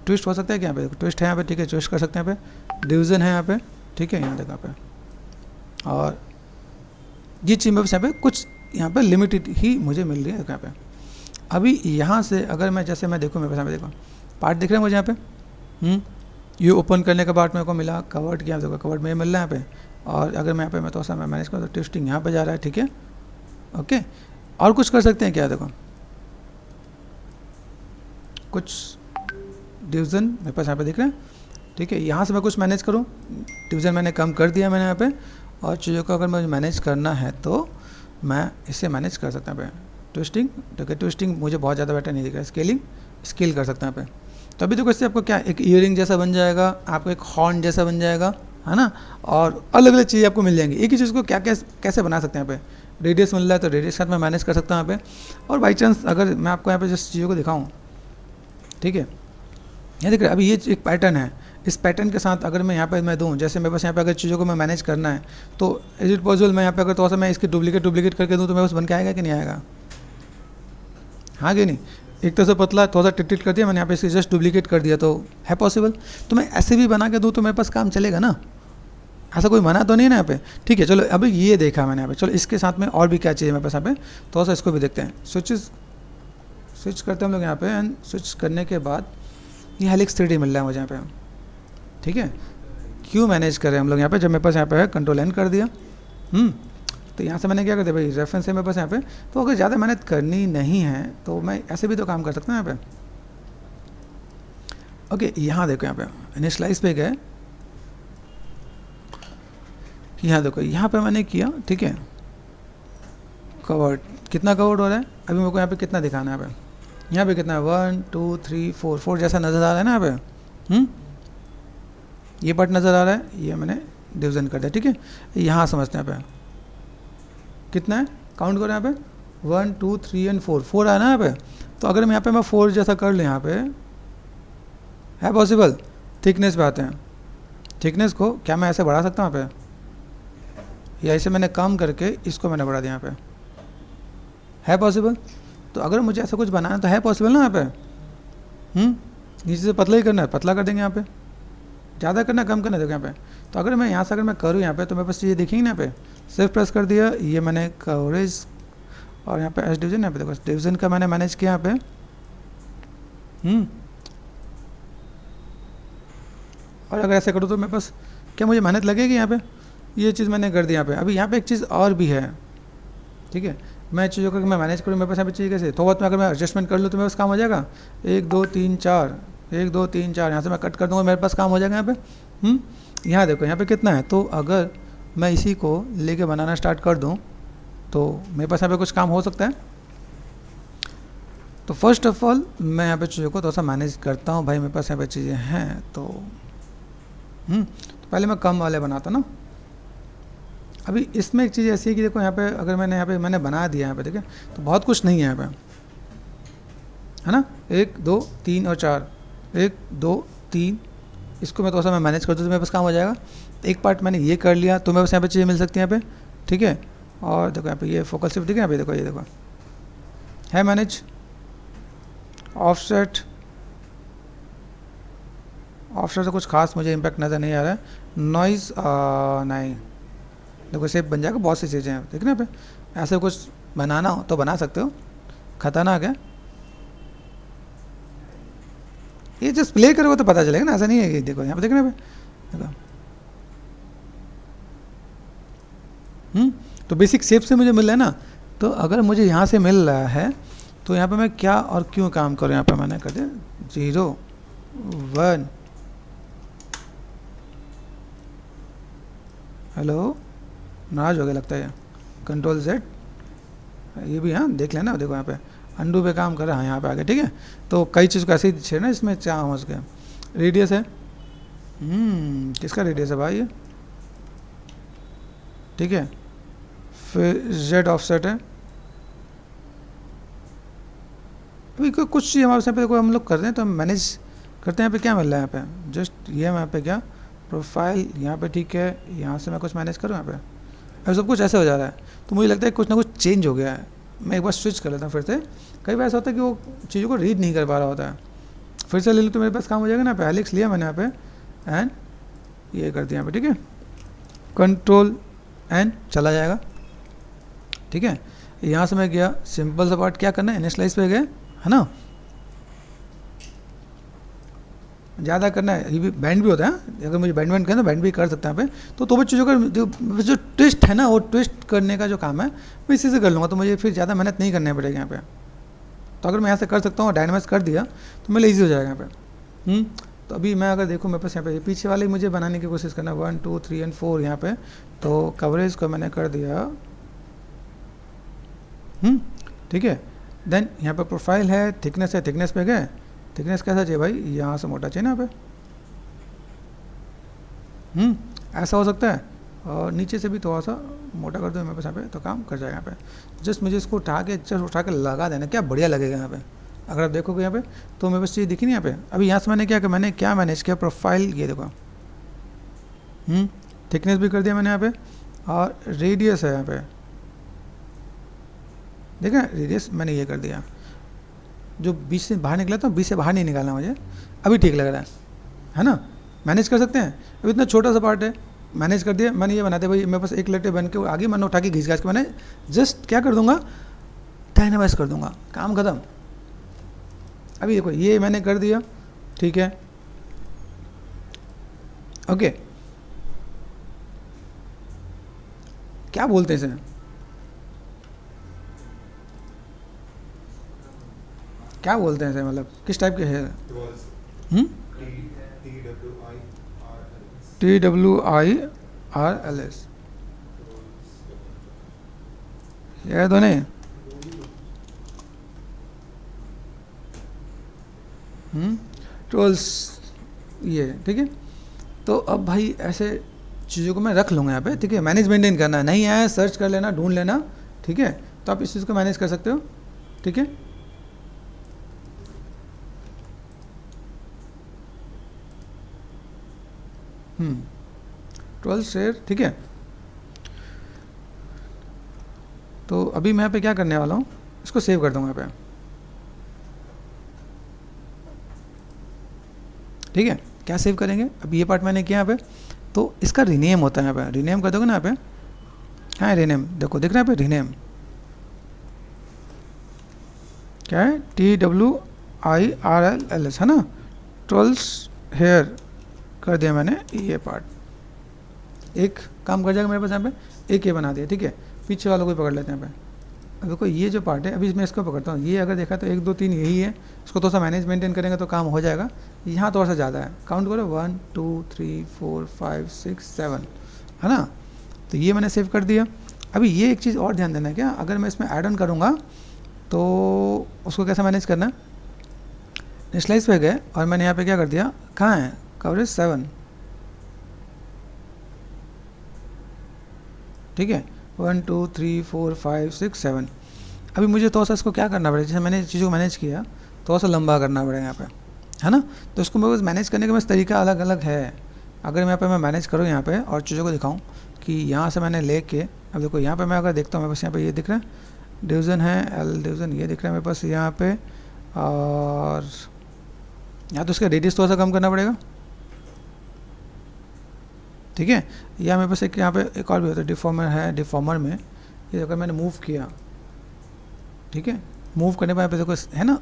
ट्विस्ट हो सकता है क्या, यहाँ पे ट्विस्ट है यहाँ पे, ठीक है, ट्विस्ट कर सकते हैं यहाँ पे। डिवीज़न है यहाँ पे, ठीक है, यहाँ देखो यहाँ पे। और ये चीज़ मेरे पास यहाँ पे कुछ यहाँ पे लिमिटेड ही मुझे मिल रही है यहाँ पे। अभी यहाँ से अगर मैं जैसे मैं देखूँ, मेरे पास यहाँ पे देखो पार्ट दिख रहा है मुझे यहाँ पे, ये ओपन करने का पार्ट मेरे को मिला, कवर्ड किया, देखो कवर्ड में मिल रहा है यहाँ पे। और अगर मैं यहाँ पे मैं थोड़ा सा मैं मैनेज करूँ तो ट्विस्टिंग यहाँ पे जा रहा है, ठीक है, ओके। और कुछ कर सकते हैं क्या, देखो कुछ डिवीज़न मेरे पास यहाँ पे दिख रहा है, ठीक है। यहाँ से मैं कुछ मैनेज करूँ, डिवीज़न मैंने कम कर दिया मैंने यहाँ पे। और चीज़ों को अगर मुझे मैनेज करना है तो मैं इससे मैनेज कर सकता हूँ यहाँ पे। ट्विस्टिंग, ठीक है, ट्विस्टिंग मुझे बहुत ज़्यादा बेटर नहीं दिख रहा है। स्केलिंग, स्केल कर सकते हैं यहाँ पे। तो अभी देखो इससे आपको क्या एक ईयरिंग जैसा बन जाएगा, आपको एक हॉर्न जैसा बन जाएगा, है ना। और अलग अलग चीज़ें आपको मिल जाएंगी। एक ही चीज़ को क्या कैसे बना सकते हैं यहाँ पे। रेडियस मिल रहा है तो रेडियस के साथ मैं मैनेज कर सकता हूँ यहाँ पे। और बाई चांस अगर मैं आपको यहाँ पे जिस चीज़ों को दिखाऊँ, ठीक है, ये देख रहे अभी ये एक पैटर्न है, इस पैटर्न के साथ अगर मैं यहाँ पे मैं दूँ, जैसे मेरे पास यहाँ पे अगर चीज़ों को मैं मैनेज करना है तो इज इट पॉसिबल मैं यहाँ पे अगर थोड़ा सा मैं इसकी डुप्लीकेट करके दूँ तो मेरे पास बन के आएगा कि नहीं आएगा, हाँ कि नहीं। एक तरह से पतला थोड़ा सा टिट कर दिया मैंने यहाँ पे, इसकी जस्ट डुप्लीकेट कर दिया तो है पॉसिबल। तो मैं ऐसे भी बना के दूँ तो मेरे पास काम चलेगा ना, ऐसा कोई मना तो नहीं है ना यहाँ पे, ठीक है। चलो अभी ये देखा मैंने यहाँ पे, चलो इसके साथ में और भी क्या चाहिए मेरे पास यहाँ पे, थोड़ा सा इसको भी देखते हैं। स्विच करते हैं हम लोग यहाँ पे, एंड स्विच करने के बाद ये हेलिक्स 3D मिल रहा है मुझे यहाँ पे, ठीक है। क्यों मैनेज करें हम लोग यहाँ पे, जब मेरे पास यहाँ पे है कंट्रोल एन कर दिया, तो यहाँ से मैंने क्या कर दिया भाई, रेफरेंस है मेरे पास यहाँ पे। तो अगर ज़्यादा मेहनत करनी नहीं है तो मैं ऐसे भी तो काम कर सकता हूँ यहाँ पे, ओके। यहाँ देखो यहाँ पे इनिशियलाइज पे गए, यहाँ देखो यहाँ पे मैंने किया, ठीक है। कवर्ड, कितना कवर्ड हो रहा है अभी मेरे को यहाँ पे, कितना दिखाना है यहाँ पे कितना है, 1 2 3 4 4 जैसा नज़र आ रहा है ना यहाँ पे, ये पार्ट नज़र आ रहा है, ये मैंने डिवीज़न कर दिया, ठीक है। यहाँ समझते हैं यहाँ पे कितना है, काउंट करो यहाँ पे 1 2 3 एंड 4 4 है ना यहाँ पे। तो अगर मैं यहाँ पे मैं 4 जैसा कर लूँ, यहाँ पे है पॉसिबल। थिकनेस पे आते हैं, थिकनेस को क्या मैं ऐसे बढ़ा सकता हूँ यहाँ पे, या ऐसे मैंने कम करके इसको मैंने बढ़ा दिया यहाँ पे, है पॉसिबल। तो अगर मुझे ऐसा कुछ बनाना तो है पॉसिबल ना यहाँ पे, नीचे से पतला ही करना है, पतला कर देंगे यहाँ पे, ज़्यादा करना कम करना, देखो यहाँ पे। तो अगर मैं यहाँ से अगर मैं करूँ यहाँ पे तो मेरे पास चीज़ें दिखेंगी ना, यहाँ पे सिर्फ प्रेस कर दिया, ये मैंने कवरेज और यहाँ पे एस डिवीजन, यहाँ पे देखो डिवीजन का मैंने मैनेज किया यहाँ पे, और अगर ऐसे करूँ तो मेरे पास क्या मुझे मेहनत लगेगी यहाँ पे? ये चीज़ मैंने कर दी यहाँ पे। अभी यहाँ पे एक चीज़ और भी है, ठीक है, मैं चीज़ों को मैं मैनेज करूँ, मेरे पास यहाँ पे चाहिए कैसे, तो बहुत में अगर मैं एडजस्टमेंट कर लूँ तो मेरे पास काम हो जाएगा 1 2 3 4, 1 2 3 4, यहाँ से मैं कट कर दूँगा, मेरे पास काम हो जाएगा यहाँ पे। यहाँ देखो यहाँ पे कितना है, तो अगर मैं इसी को लेके बनाना स्टार्ट कर दूँ तो मेरे पास यहाँ पे कुछ काम हो सकता है। तो फर्स्ट ऑफ ऑल मैं यहाँ पे चीज़ों को थोड़ा सा मैनेज करता हूँ भाई, मेरे पास यहाँ पे चीज़ें हैं तो तो पहले मैं कम वाले बनाता ना। अभी इसमें एक चीज़ ऐसी है कि देखो यहाँ पे अगर मैंने बना दिया यहाँ पे, देखिए तो बहुत कुछ नहीं है यहाँ पे, है ना, 1 2 3 और 4, 1 2 3, इसको मैं थोड़ा सा मैं मैनेज कर दूँ तो मेरे पास काम हो जाएगा। एक पार्ट मैंने ये कर लिया तो मेरे पास यहाँ पे चीज़ें मिल सकती हैं यहाँ पे, ठीक है। और देखो यहाँ पे ये फोकल शिफ्ट, ठीक है, यहाँ पे देखो ये देखो है मैनेज, ऑफसेट से कुछ खास मुझे इम्पैक्ट नज़र नहीं आ रहा है। नॉइज़ नहीं, देखो सेफ बन जाएगा, बहुत सी चीज़ें हैं, देखना पे ऐसे कुछ बनाना हो तो बना सकते हो, खतरनाक है ये, जस्ट प्ले करोगे तो पता चलेगा ना, ऐसा नहीं है कि देखो यहाँ पे देखना पे देखो। तो बेसिक शेप से मुझे मिल रहा है ना, तो अगर मुझे यहाँ से मिल रहा है तो यहाँ पे मैं क्या और क्यों काम करूँ, यहाँ पे मैंने कर दिया 0 1, हेलो नाराज हो गया लगता है, कंट्रोल Z, ये भी हाँ देख लेना, देखो यहाँ पे अंडू पे काम कर रहा है, यहाँ पे आ गया, ठीक है। तो कई चीज़ को ऐसे ही छेड़ना, इसमें क्या हो गया, रेडियस है, किसका रेडियस है भाई ये, ठीक है, फिर Z ऑफसेट है। अभी कुछ चीज़ हमारे यहाँ पे देखो हम लोग कर रहे हैं तो हम मैनेज करते हैं, यहाँ पे क्या मिल रहा है, यहाँ पे जस्ट ये यहाँ पे क्या प्रोफाइल यहाँ पे, ठीक है, यहाँ से मैं कुछ मैनेज करूँ यहाँ पे, अब सब कुछ ऐसे हो जा रहा है तो मुझे लगता है कुछ ना कुछ चेंज हो गया है। मैं एक बार स्विच कर लेता हूँ फिर से, कई बार ऐसा होता है कि वो चीज़ों को रीड नहीं कर पा रहा होता है, फिर से ले लूँ तो मेरे पास काम हो जाएगा ना। पे एलेक्स लिया मैंने यहाँ पे एंड ये कर दिया यहाँ पे, ठीक है, कंट्रोल एंड चला जाएगा, ठीक है। यहाँ से मैं गया सिंपल सा पार्ट, क्या करना है, इनिशियलाइज पे गए, है ना, ज़्यादा करना है, ये भी बैंड भी होता है, अगर मुझे बैंड करना तो बैंड भी कर सकता है यहाँ पे। तो चीज़ों का जो ट्विस्ट है ना, वो ट्विस्ट करने का जो काम है मैं इसी से कर लूँगा, तो मुझे फिर ज़्यादा मेहनत नहीं करनी पड़ेगी यहाँ पे। तो अगर मैं यहाँ से कर सकता हूँ, डायनामाइज कर दिया तो मेरे लिए ईजी हो जाएगा यहाँ पे। तो अभी मैं अगर देखूँ मेरे पास यहाँ पे पीछे वाले मुझे बनाने की कोशिश करना, 1 2 3 एंड 4 यहाँ पे, तो कवरेज को मैंने कर दिया, ठीक है। देन यहाँ पे प्रोफाइल है, थिकनेस है, थिकनेस पे गए, थिकनेस कैसा चाहिए भाई, यहाँ से मोटा चाहिए ना यहाँ पे, ऐसा हो सकता है, और नीचे से भी थोड़ा सा मोटा कर दो मेरे पास यहाँ पे, तो काम कर जाएगा यहाँ पे। जस्ट मुझे इसको उठा के लगा देना, क्या बढ़िया लगेगा यहाँ पे। अगर आप देखोगे यहाँ पे तो मेरे पास चीज़ दिखी नहीं यहाँ पे। अभी यहाँ से मैंने क्या मैनेज किया, प्रोफाइल ये देखो, थिकनेस भी कर दिया मैंने यहाँ पे, और रेडियस है यहाँ पे, देखा रेडियस मैंने ये कर दिया, जो 20 से बाहर निकला था 20 से बाहर नहीं निकालना मुझे, अभी ठीक लग रहा है ना, मैनेज कर सकते हैं। अभी इतना छोटा सा पार्ट है, मैनेज कर दिया मैंने, ये बनाते भाई मेरे पास एक लट्टे बन के आगे, मैंने उठा के घिस घास के मैंने जस्ट क्या कर दूंगा, डायनामाइज कर दूंगा, काम खत्म। अभी देखो ये मैंने कर दिया, ठीक है, ओके, क्या बोलते हैं इसे, क्या बोलते हैं इसे, मतलब किस टाइप के है, TWIRLS, ये तो नहीं, टूल्स ये, ठीक है। तो अब भाई ऐसे चीज़ों को मैं रख लूँगा यहाँ पे, ठीक है। मैनेज मेंटेन करना नहीं है, सर्च कर लेना, ढूंढ लेना, ठीक है। तो आप इस चीज़ को मैनेज कर सकते हो, ठीक है। ट्वेल्व शेयर, ठीक है। तो अभी मैं यहाँ पे क्या करने वाला हूँ, इसको सेव कर दूँगा यहाँ पे, ठीक है। क्या सेव करेंगे, अभी ये पार्ट मैंने किया यहाँ पे, तो इसका रीनेम होता है यहाँ पे, रीनेम कर दोगे ना यहाँ पे, हाँ रीनेम, देखो दिख रहा है यहाँ पे रीनेम, क्या है, TWIRLS है ना, ट्वेल्स हेयर कर दिया मैंने ये पार्ट, एक काम कर जाएगा मेरे पास यहाँ पे, एक ये बना दिया, ठीक है। पीछे वालों को पकड़ लेते हैं यहाँ पे। अब देखो ये जो पार्ट है, अभी मैं इसको पकड़ता हूँ, ये अगर देखा तो 1 2 3 यही है, इसको थोड़ा सा मैनेज मेंटेन करेंगे तो काम हो जाएगा। यहाँ थोड़ा सा ज़्यादा है, काउंट करो 1 2 3 4 5 6 7, है ना। तो ये मैंने सेव कर दिया। अभी ये एक चीज़ और ध्यान देना है क्या, अगर मैं इसमें ऐड ऑन करूँगा तो उसको कैसे मैनेज करना है। इनिशियलाइज पे गए और मैंने यहाँ पे क्या कर दिया, कहाँ है कवरेज 7, ठीक है, 1 2 3 4 5 6 7। अभी मुझे थोड़ा सा इसको क्या करना पड़ेगा, जैसे मैंने चीज़ों को मैनेज किया थोड़ा सा लंबा करना पड़ेगा यहाँ पे, है ना। तो इसको मेरे पास मैनेज करने का बस तरीका अलग अलग है। अगर मैं यहाँ पे मैं मैनेज करूँ यहाँ पे और चीज़ों को दिखाऊँ कि यहाँ से मैंने लेके, अब देखो यहाँ पे मैं अगर देखता हूँ मेरे पास यहाँ पे ये दिख रहा है डिवीज़न है, एल डिवीज़न ये दिख रहा है मेरे पास यहाँ पे, और यहाँ तो इसका रेडियस थोड़ा सा कम करना पड़ेगा, ठीक है। या मेरे पास एक यहाँ पे एक और भी होता है डिफॉर्मर है, डिफॉर्मर में ये अगर मैंने मूव किया, ठीक है, मूव करने पर यहाँ पे देखो है ना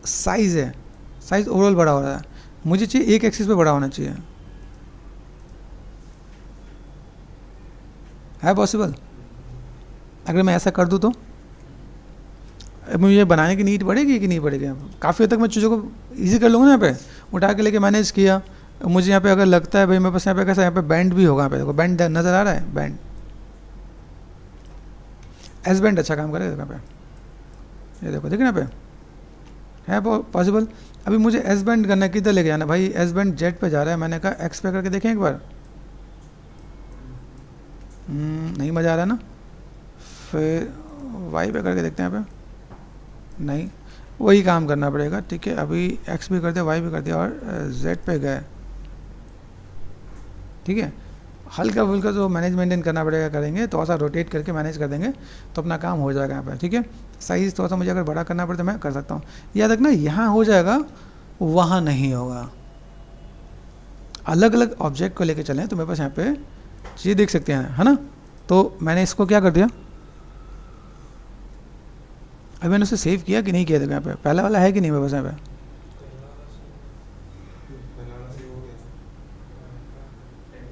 साइज़ है, साइज़ ओवरऑल बड़ा हो रहा है, मुझे चाहिए एक एक्सिस पे बड़ा होना चाहिए, है पॉसिबल। अगर मैं ऐसा कर दूँ तो मुझे बनाने की नीड पड़ेगी कि नहीं पड़ेगी, काफ़ी हद तक मैं चीज़ों को ईजी कर लूँगा ना। यहाँ पे उठा के लेके मैनेज किया, मुझे यहाँ पे अगर लगता है भाई मेरे पास यहाँ पे कैसा, यहाँ पे बैंड भी होगा, यहाँ पे देखो बैंड नज़र आ रहा है, बैंड एस बैंड अच्छा काम करेगा यहाँ पे, ये देखो देखिए यहाँ पे है पॉसिबल। अभी मुझे एस बैंड करना है, किधर लेके जाना भाई, एस बैंड जेड पे जा रहा है, मैंने कहा एक्स पे करके देखें एक बार, नहीं मज़ा आ रहा ना, फिर वाई पे करके देखते हैं यहाँ पे, नहीं वही काम करना पड़ेगा, ठीक है। अभी एक्स भी कर दिया, वाई भी कर दिया और जेड पे गए, ठीक है। हल्का फुल्का जो मैनेज मेंटेन करना पड़ेगा करेंगे, थोड़ा सा रोटेट करके मैनेज कर देंगे तो अपना काम हो जाएगा यहाँ पर, ठीक है। साइज़ थोड़ा सा मुझे अगर बड़ा करना पड़े तो मैं कर सकता हूँ, याद रखना यहाँ हो जाएगा वहाँ नहीं होगा। अलग अलग ऑब्जेक्ट को लेके चलें तो मेरे पास यहाँ पे चीज़ देख सकते हैं, है ना। तो मैंने इसको क्या कर दिया, अभी मैंने उसे सेव किया कि नहीं किया, देखो यहाँ पे पहला वाला है कि नहीं मेरे पास यहाँ पे,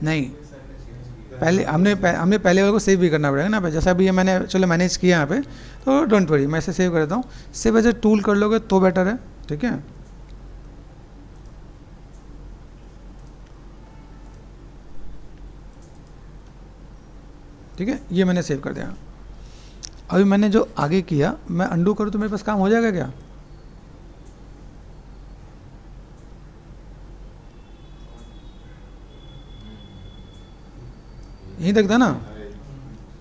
नहीं पहले हमने पहले वाले को सेव भी करना पड़ेगा ना पे, जैसा भी ये मैंने चलो मैनेज किया यहाँ पे, तो डोंट वरी मैं इसे सेव कर देता हूँ। सेव एज ए टूल कर लोगे तो बेटर है, ठीक है। ठीक है, ये मैंने सेव कर दिया। अभी मैंने जो आगे किया मैं अंडू करूँ तो मेरे पास काम हो जाएगा क्या, यहीं तक था ना,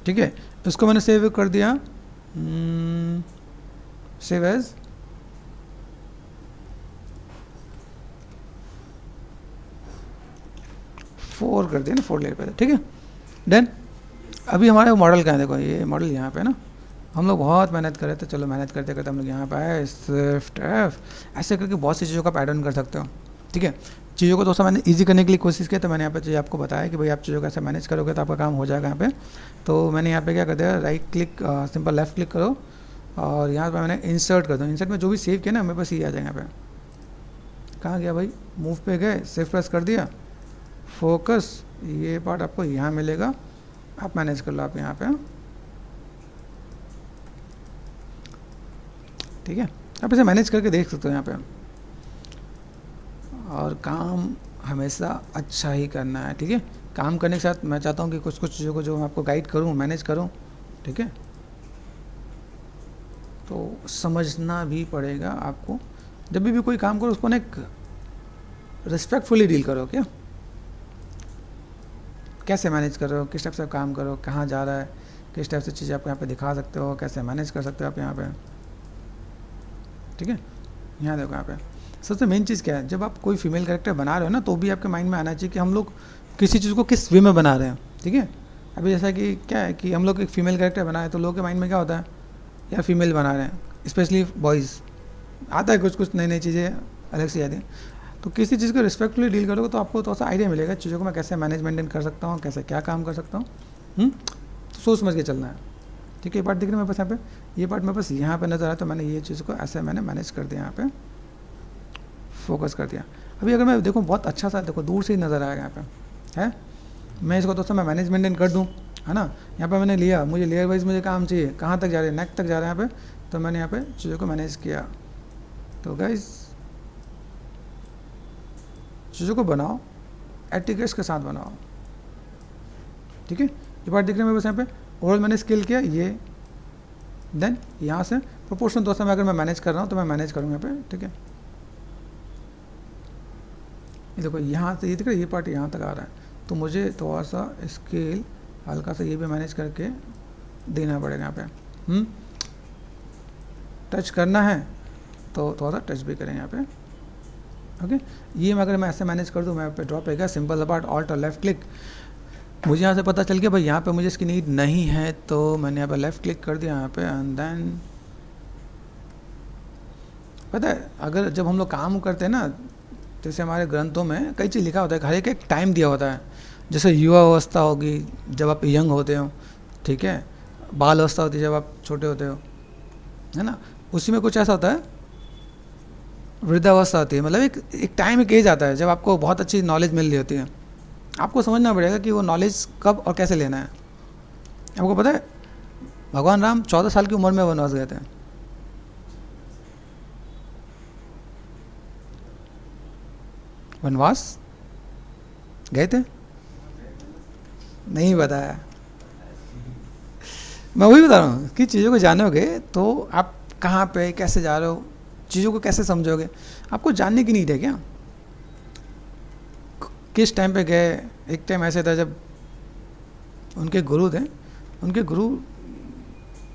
ठीक है। इसको मैंने सेव कर दिया, सेव एज, फोर कर दिया ना, 4 लेयर पे, ठीक है डन। अभी हमारे मॉडल कहाँ है, देखो ये मॉडल यहाँ पे ना, हम लोग बहुत मेहनत कर रहे थे, चलो मेहनत करते करते हम लोग यहाँ पे आए, शिफ्ट एफ, ऐसे करके बहुत सी चीज़ों का पैड ऑन कर सकते हो, ठीक है। चीज़ों को थोड़ा सा मैंने इजी करने के लिए कोशिश किया, तो मैंने यहाँ पे चीज़ आपको बताया कि भाई आप चीज़ों को ऐसे मैनेज करोगे तो आपका काम हो जाएगा यहाँ पे। तो मैंने यहाँ पे क्या कर दिया, right click simple left click करो और यहाँ पे मैंने इंसर्ट कर दो, इंसर्ट में जो भी सेव किया ना मेरे पास ये आ जाएगा यहाँ पे। कहाँ गया भाई, मूव पे गए, शिफ्ट प्रेस कर दिया, फोकस, ये पार्ट आपको यहाँ मिलेगा, आप मैनेज कर लो आप यहाँ पे, ठीक है। आप इसे मैनेज करके देख सकते हो यहाँ पे, और काम हमेशा अच्छा ही करना है, ठीक है। काम करने के साथ मैं चाहता हूँ कि कुछ कुछ चीज़ों को जो मैं आपको गाइड करूँ, मैनेज करूँ, ठीक है। तो समझना भी पड़ेगा आपको, जब भी कोई काम करो उसको ना एक रिस्पेक्टफुली डील करो, क्या कैसे मैनेज कर रहे हो, किस टाइप से काम करो, कहाँ जा रहा है, किस टाइप से चीज़ें आप यहाँ पे दिखा सकते हो, कैसे मैनेज कर सकते हो आप यहाँ पे, ठीक है। यहाँ देखो यहाँ पे सबसे मेन चीज़ क्या है, जब आप कोई फीमेल कैरेक्टर बना रहे हो ना तो भी आपके माइंड में आना चाहिए कि हम लोग किसी चीज़ को किस वे में बना रहे हैं, ठीक है। अभी जैसा कि क्या है कि हम लोग एक फीमेल कैरेक्टर बनाए तो लोगों के माइंड में क्या होता है, यार फीमेल बना रहे हैं, स्पेशली बॉयज़ आता है कुछ नई नई चीज़ें अलग से आती हैं। तो किसी चीज़ को रिस्पेक्टफुली डील करोगे तो आपको थोड़ा सा आइडिया मिलेगा चीज़ों को मैं कैसे मैनेज मेंटेन कर सकता हूँ, कैसे क्या काम कर सकता हूँ, तो सोच समझ के चलना है, ठीक है। ये पार्ट दिख रहा है मेरे पास यहाँ पे, ये पार्ट मेरे पास यहाँ पे नज़र आया तो मैंने ये चीज़ को ऐसे मैंने मैनेज कर दिया, यहाँ पे फोकस कर दिया। अभी अगर मैं देखूँ बहुत अच्छा सा देखो दूर से ही नज़र आएगा यहाँ पे है। मैं इसको दोस्तों मैं मैनेज मेंटेन कर दूँ, है ना। यहाँ पे मैंने लिया, मुझे लेयर वाइज मुझे काम चाहिए, कहाँ तक जा रहे हैं, नेक तक जा रहे हैं यहाँ पे, तो मैंने यहाँ पे चीज़ों को मैनेज किया। तो गाइस चीज़ों को बनाओ एटिकेट्स के साथ बनाओ, ठीक है। ये बात दिख रही है मेरे पास यहाँ पे, ओवरऑल मैंने स्केल किया ये, देन यहाँ से प्रोपोर्शन दोस्तों में अगर मैं मैनेज कर रहा हूँ तो मैं मैनेज करूँगा यहाँ पे, ठीक है। ये देखो यहाँ से ये दिख रहा है, ये पार्ट यहाँ तक आ रहा है, तो मुझे थोड़ा सा स्केल हल्का सा ये भी मैनेज करके देना पड़ेगा यहाँ पे। टच करना है तो थोड़ा सा टच भी करें यहाँ पे, ओके। ये अगर मैं ऐसे मैनेज कर दूँ, मैं पे ड्रॉप है सिंपल अबाउट ऑल्ट और लेफ्ट क्लिक, मुझे यहाँ से पता चल गया भाई यहाँ पे मुझे इसकी नीड नहीं है, तो मैंने यहाँ पे लेफ़्ट क्लिक कर दिया यहाँ पे, एंड देन पता है अगर जब हम लोग काम करते हैं ना, जैसे हमारे ग्रंथों में कई चीज़ लिखा होता है, हर एक एक टाइम दिया होता है। जैसे युवा अवस्था होगी जब आप यंग होते हो, ठीक है, बाल अवस्था होती है जब आप छोटे होते हो, है ना। उसी में कुछ ऐसा होता है वृद्धावस्था होती है, मतलब एक टाइम एक एज आता है जब आपको बहुत अच्छी नॉलेज मिल रही होती है। आपको समझना पड़ेगा कि वो नॉलेज कब और कैसे लेना है। आपको पता है भगवान राम 14 साल की उम्र में वनवास गए थे। वनवास गए थे, नहीं बताया। मैं वही बता रहा हूँ कि चीज़ों को जानोगे तो आप कहाँ पे कैसे जा रहे हो, चीज़ों को कैसे समझोगे, आपको जानने की नीड है क्या। किस टाइम पे गए, एक टाइम ऐसे था जब उनके गुरु थे, उनके गुरु